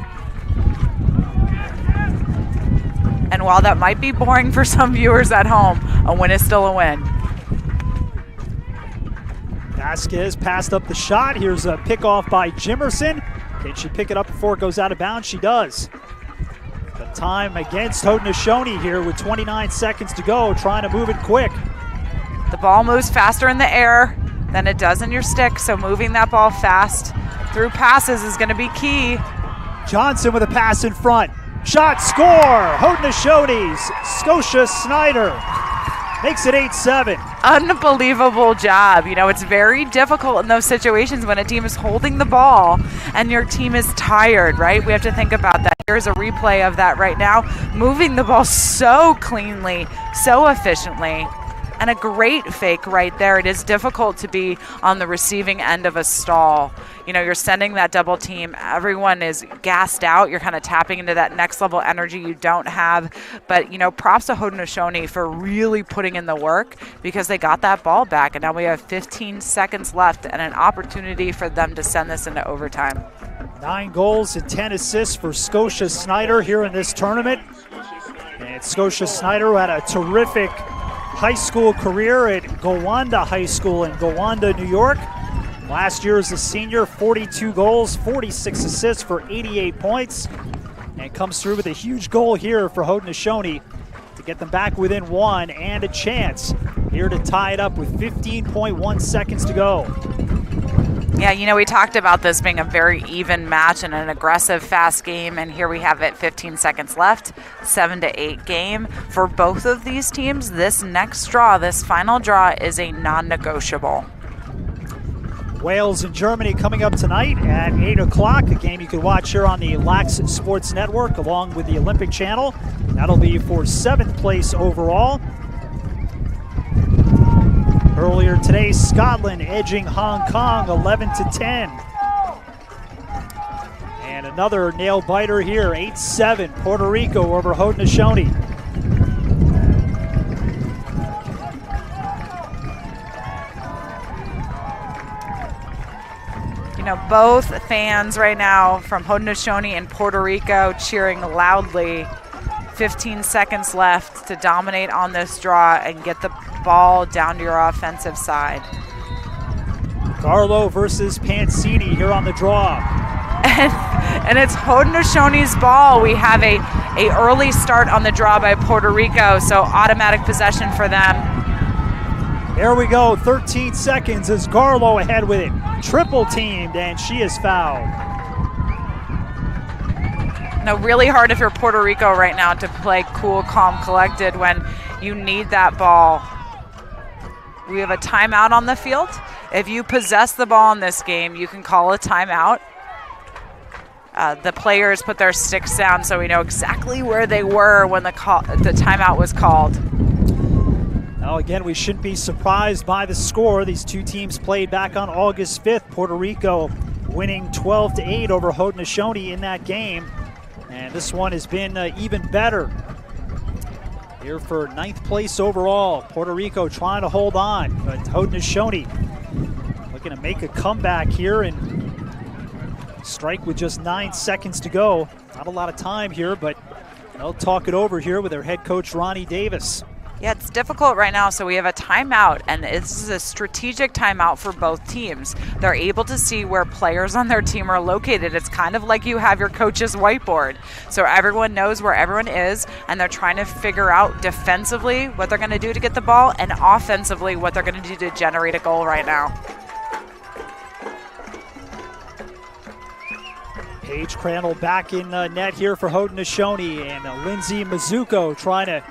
And while that might be boring for some viewers at home, a win is still a win. Vasquez passed up the shot. Here's a pickoff by Jimerson. Can she pick it up before it goes out of bounds? She does. The time against Haudenosaunee here with 29 seconds to go, trying to move it quick. The ball moves faster in the air than it does in your stick, so moving that ball fast through passes is going to be key. Johnson with a pass in front. Shot, score! Haudenosaunee, Scotia Snyder makes it 8-7. Unbelievable job. You know, it's very difficult in those situations when a team is holding the ball and your team is tired, right? We have to think about that. Here's a replay of that right now. Moving the ball so cleanly, so efficiently, and a great fake right there. It is difficult to be on the receiving end of a stall. You know, you're sending that double team. Everyone is gassed out. You're kind of tapping into that next level energy you don't have. But, you know, props to Haudenosaunee for really putting in the work because they got that ball back. And now we have 15 seconds left and an opportunity for them to send this into overtime. 9 goals and 10 assists for Scotia Snyder here in this tournament. And Scotia Snyder, who had a terrific high school career at Gowanda High School in Gowanda, New York. Last year as a senior, 42 goals, 46 assists for 88 points. And comes through with a huge goal here for Haudenosaunee to get them back within 1 and a chance here to tie it up with 15.1 seconds to go. Yeah, you know, we talked about this being a very even match and an aggressive, fast game, and here we have it, 15 seconds left, 7-8 game. For both of these teams, this next draw, this final draw, is a non-negotiable. Wales and Germany coming up tonight at 8 o'clock, a game you can watch here on the Lax Sports Network along with the Olympic Channel. That'll be for 7th place overall. Earlier today, Scotland edging Hong Kong 11-10. And another nail biter here, 8-7, Puerto Rico over Haudenosaunee. You know, both fans right now from Haudenosaunee and Puerto Rico cheering loudly. 15 seconds left to dominate on this draw and get the ball down to your offensive side. Garlow versus Pancini here on the draw. And it's Haudenosaunee's ball. We have a early start on the draw by Puerto Rico, so automatic possession for them. There we go, 13 seconds as Garlow ahead with it. Triple teamed, and she is fouled. No, really hard if you're Puerto Rico right now to play cool, calm, collected when you need that ball. We have a timeout on the field. If you possess the ball in this game, you can call a timeout. The players put their sticks down so we know exactly where they were when the timeout was called. Now again, we shouldn't be surprised by the score. These two teams played back on August 5th. Puerto Rico winning 12-8 over Haudenosaunee in that game. And this one has been even better. here for 9th place overall. Puerto Rico trying to hold on, but Haudenosaunee looking to make a comeback here and strike with just 9 seconds to go. Not a lot of time here, but they'll talk it over here with their head coach, Ronnie Davis. Yeah, it's difficult right now, so we have a timeout, and this is a strategic timeout for both teams. They're able to see where players on their team are located. It's kind of like you have your coach's whiteboard. So everyone knows where everyone is, and they're trying to figure out defensively what they're going to do to get the ball and offensively what they're going to do to generate a goal right now. Paige Crandall back in net here for Haudenosaunee, and Lindsay Mizuko trying to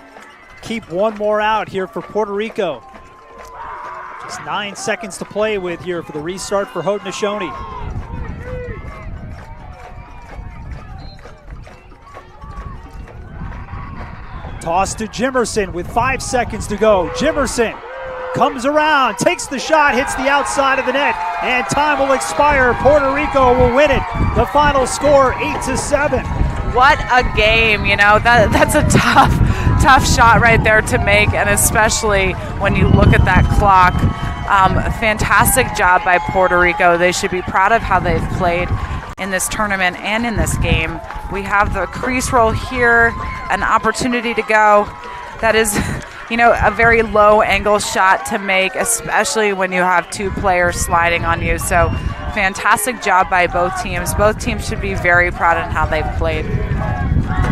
keep one more out here for Puerto Rico. Just 9 seconds to play with here for the restart for Haudenosaunee. Toss to Jimerson with 5 seconds to go. Jimerson comes around, takes the shot, hits the outside of the net, and time will expire. Puerto Rico will win it. The final score, 8-7. What a game, you know, that's a tough shot right there to make, and especially when you look at that clock. Fantastic job by Puerto Rico. They should be proud of how they've played in this tournament and in this game. We have the crease roll here, an opportunity to go. That is, you know, a very low angle shot to make, especially when you have 2 players sliding on you. So fantastic job by both teams. Both teams should be very proud of how they've played.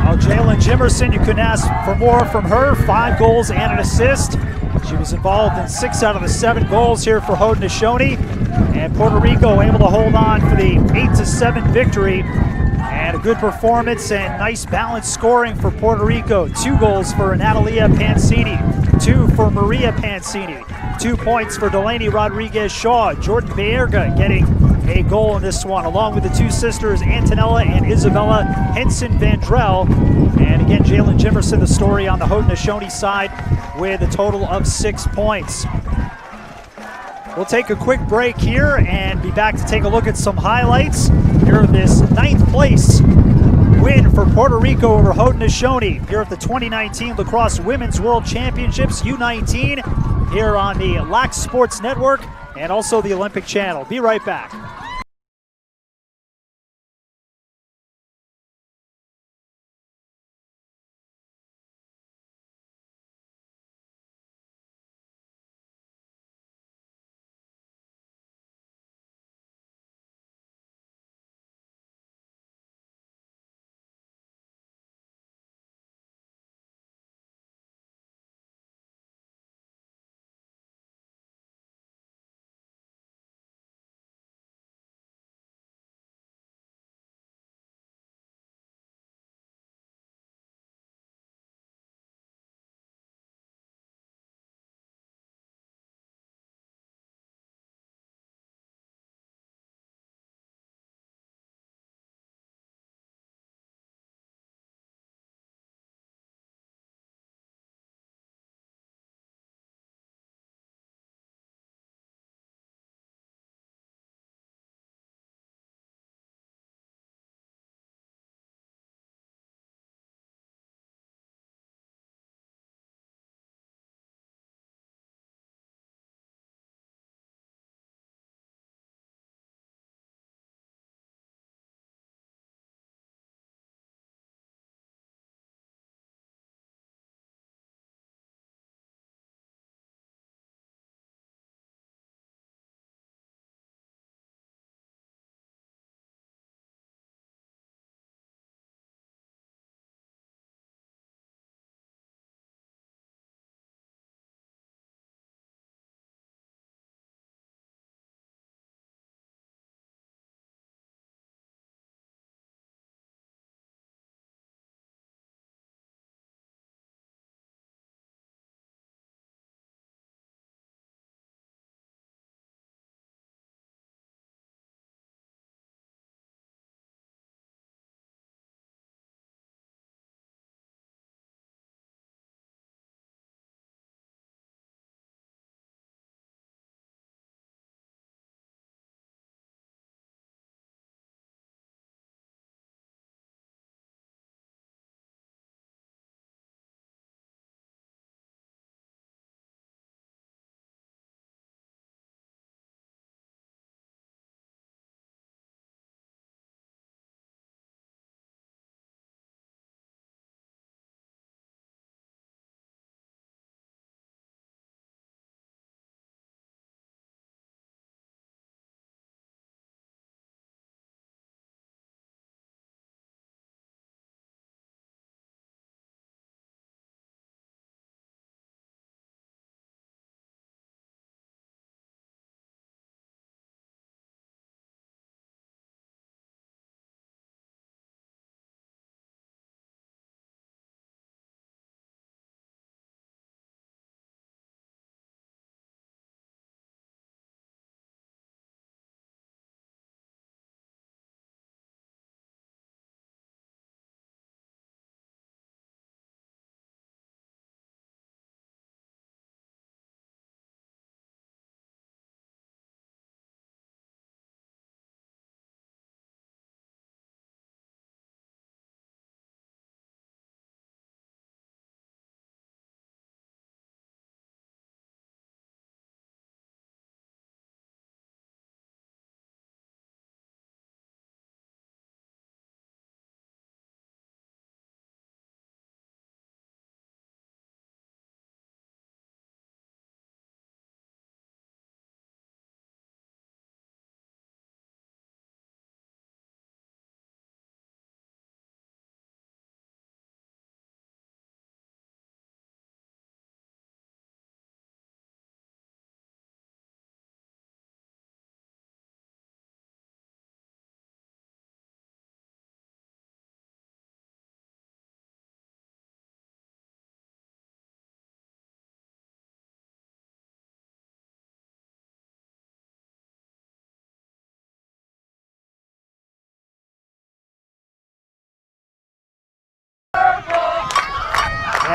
Well, Jaylen Jefferson, you couldn't ask for more from her. 5 goals and an assist. She was involved in 6 out of the 7 goals here for Haudenosaunee. And Puerto Rico able to hold on for the 8-7 victory. And a good performance and nice balanced scoring for Puerto Rico. 2 goals for Natalia Pancini, 2 for Maria Pancini, 2 points for Delaney Rodriguez-Shaw. Jordan Baerga getting a goal in this one, along with the 2 sisters, Antonella and Isabella Henson Vandrell. And again, Jaylen Jefferson, the story on the Haudenosaunee side, with a total of 6 points. We'll take a quick break here and be back to take a look at some highlights here in this 9th place win for Puerto Rico over Haudenosaunee here at the 2019 Lacrosse Women's World Championships U19 here on the Lacrosse Sports Network and also the Olympic Channel. Be right back.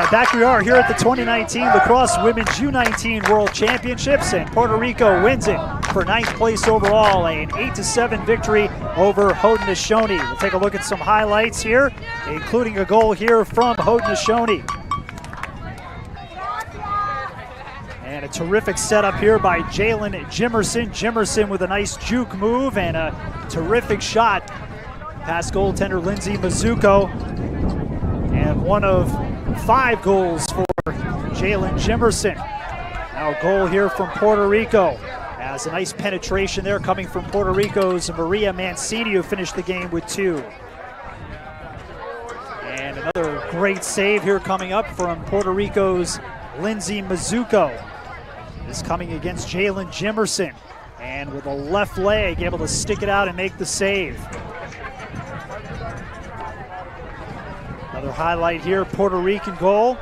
And back we are here at the 2019 Lacrosse Women's U19 World Championships, and Puerto Rico wins it for 9th place overall, an 8-7 victory over Haudenosaunee. We'll take a look at some highlights here, including a goal here from Haudenosaunee. And a terrific setup here by Jaylen Jefferson. Jefferson with a nice juke move and a terrific shot past goaltender Lindsay Mizuko. And one of 5 goals for Jaylen Jefferson. Now a goal here from Puerto Rico. As a nice penetration there coming from Puerto Rico's Maria Mancini, who finished the game with 2. And another great save here coming up from Puerto Rico's Lindsay Mizuko. This coming against Jaylen Jefferson. And with a left leg, able to stick it out and make the save. Another highlight here, Puerto Rican goal.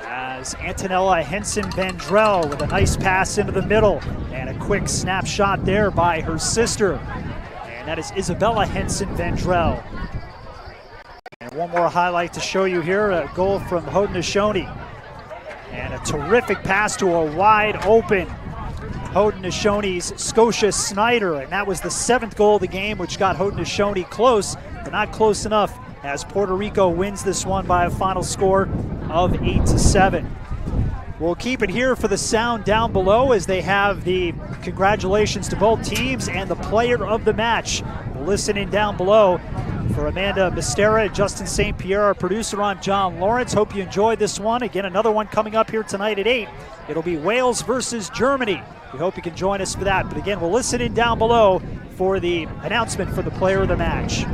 As Antonella Henson-Vendrell with a nice pass into the middle. And a quick snapshot there by her sister. And that is Isabella Henson-Vendrell. And one more highlight to show you here, a goal from Haudenosaunee. And a terrific pass to a wide open Haudenosaunee's Scotia Snyder. And that was the 7th goal of the game, which got Haudenosaunee close, but not close enough, as Puerto Rico wins this one by a final score of 8-7. We'll keep it here for the sound down below as they have the congratulations to both teams and the player of the match. We'll listen in down below. For Amanda Mistera and Justin St. Pierre, our producer, I'm John Lawrence. Hope you enjoyed this one. Again, another one coming up here tonight at 8. It'll be Wales versus Germany. We hope you can join us for that. But again, we'll listen in down below for the announcement for the player of the match.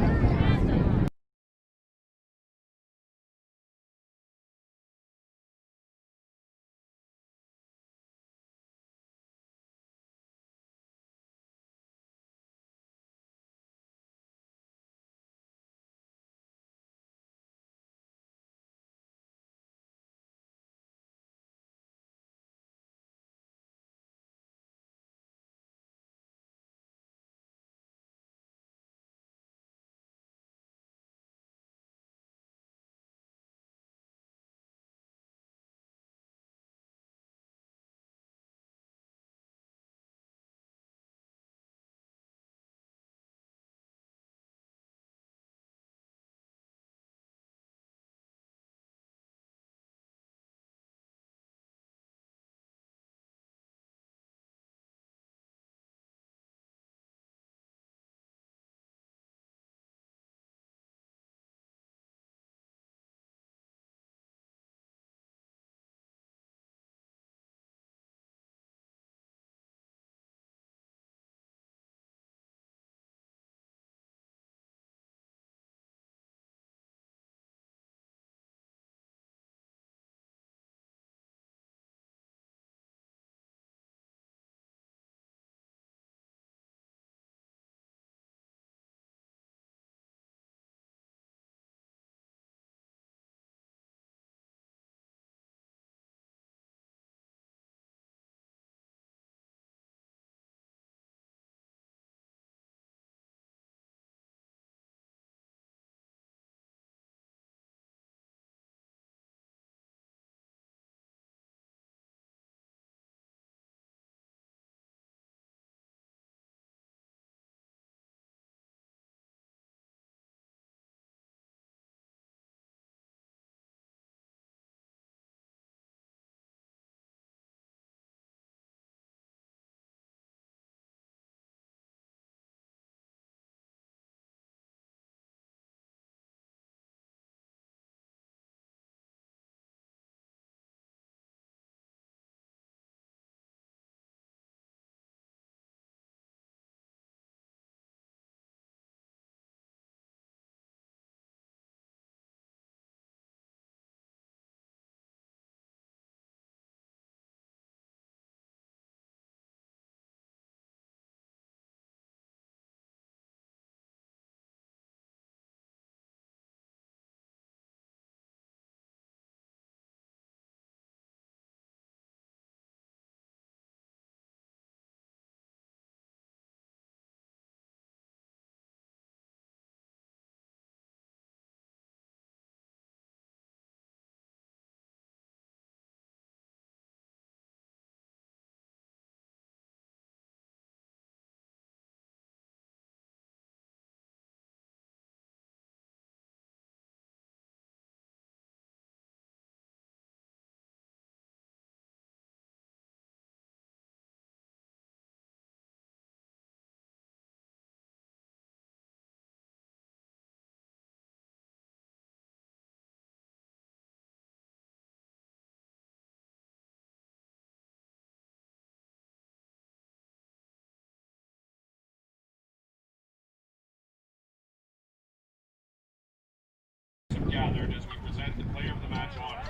match honor.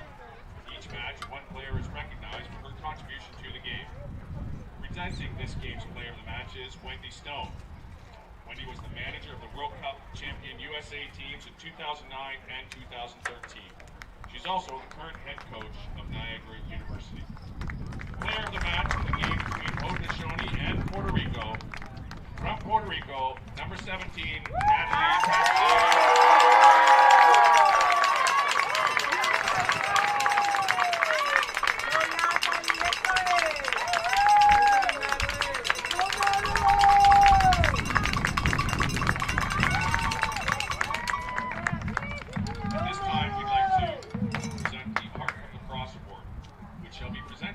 Each match, one player is recognized for her contribution to the game. Presenting this game's player of the match is Wendy Stone. Wendy was the manager of the World Cup champion USA teams in 2009 and 2013. She's also the current head coach of Niagara University. Player of the match in the game between Haudenosaunee and Puerto Rico. From Puerto Rico, number 17, Natalie Castillo.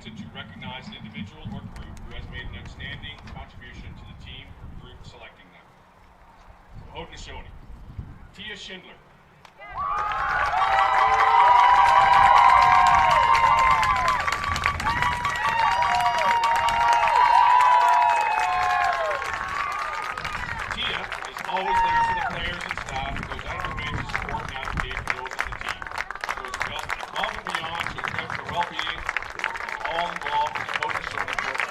To recognize an individual or group who has made an outstanding contribution to the team or group selecting them. Haudenosaunee, Tia Schindler. Tia is always there for the players and staff and goes out of her way to support and advocate for those in the team. She goes above and beyond to address their well-being all involved in the Haudenosaunee program.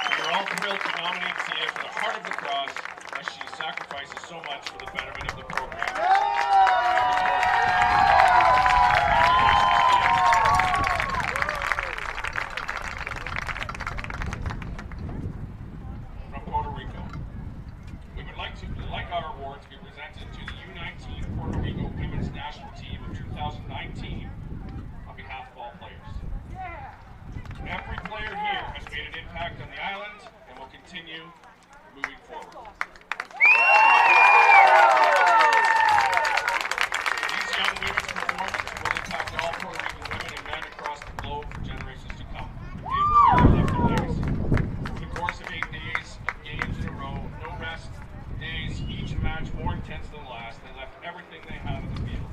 We are all thrilled to nominate Tia for the Heart of Lacrosse as she sacrifices so much for the betterment of the program. From Puerto Rico, we would like our award to be presented to the U19 Puerto Rico Women's National Team of 2019 on behalf of all players. Every player here has made an impact on the island and will continue moving forward. These young women's performances will impact all Puerto Rican women and men across the globe for generations to come. They have left their legacy. Over the course of 8 days of games in a row, no rest days, each match more intense than the last, they left everything they had on the field.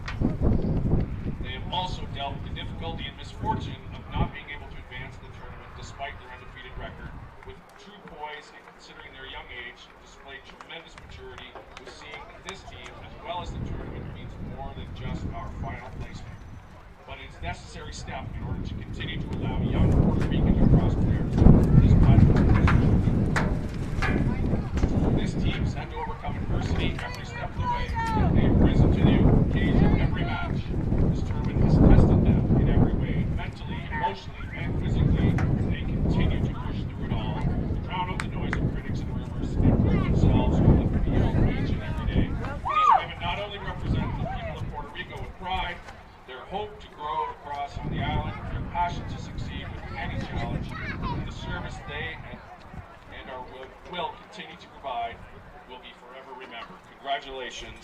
They have also dealt with the difficulty and misfortune of not being able to advance the tournament despite their undefeated record. With true poise and considering their young age, displayed tremendous maturity with seeing that this team, as well as the tournament, means more than just our final placement. But it's a necessary step in order to continue to allow young Puerto Rican lacrosse players this platform. This team's had to overcome adversity every step of the way. They have risen to the occasion every match. This tournament has tested them in every way, mentally, emotionally, and physically. They continue to push through it all, drown out the noise of critics and rumors, and prove themselves on the field each and every day. These women not only represent the people of Puerto Rico with pride, their hope to grow across on the island, their passion to succeed with any challenge, and the service they will continue to provide will be forever remembered. Congratulations.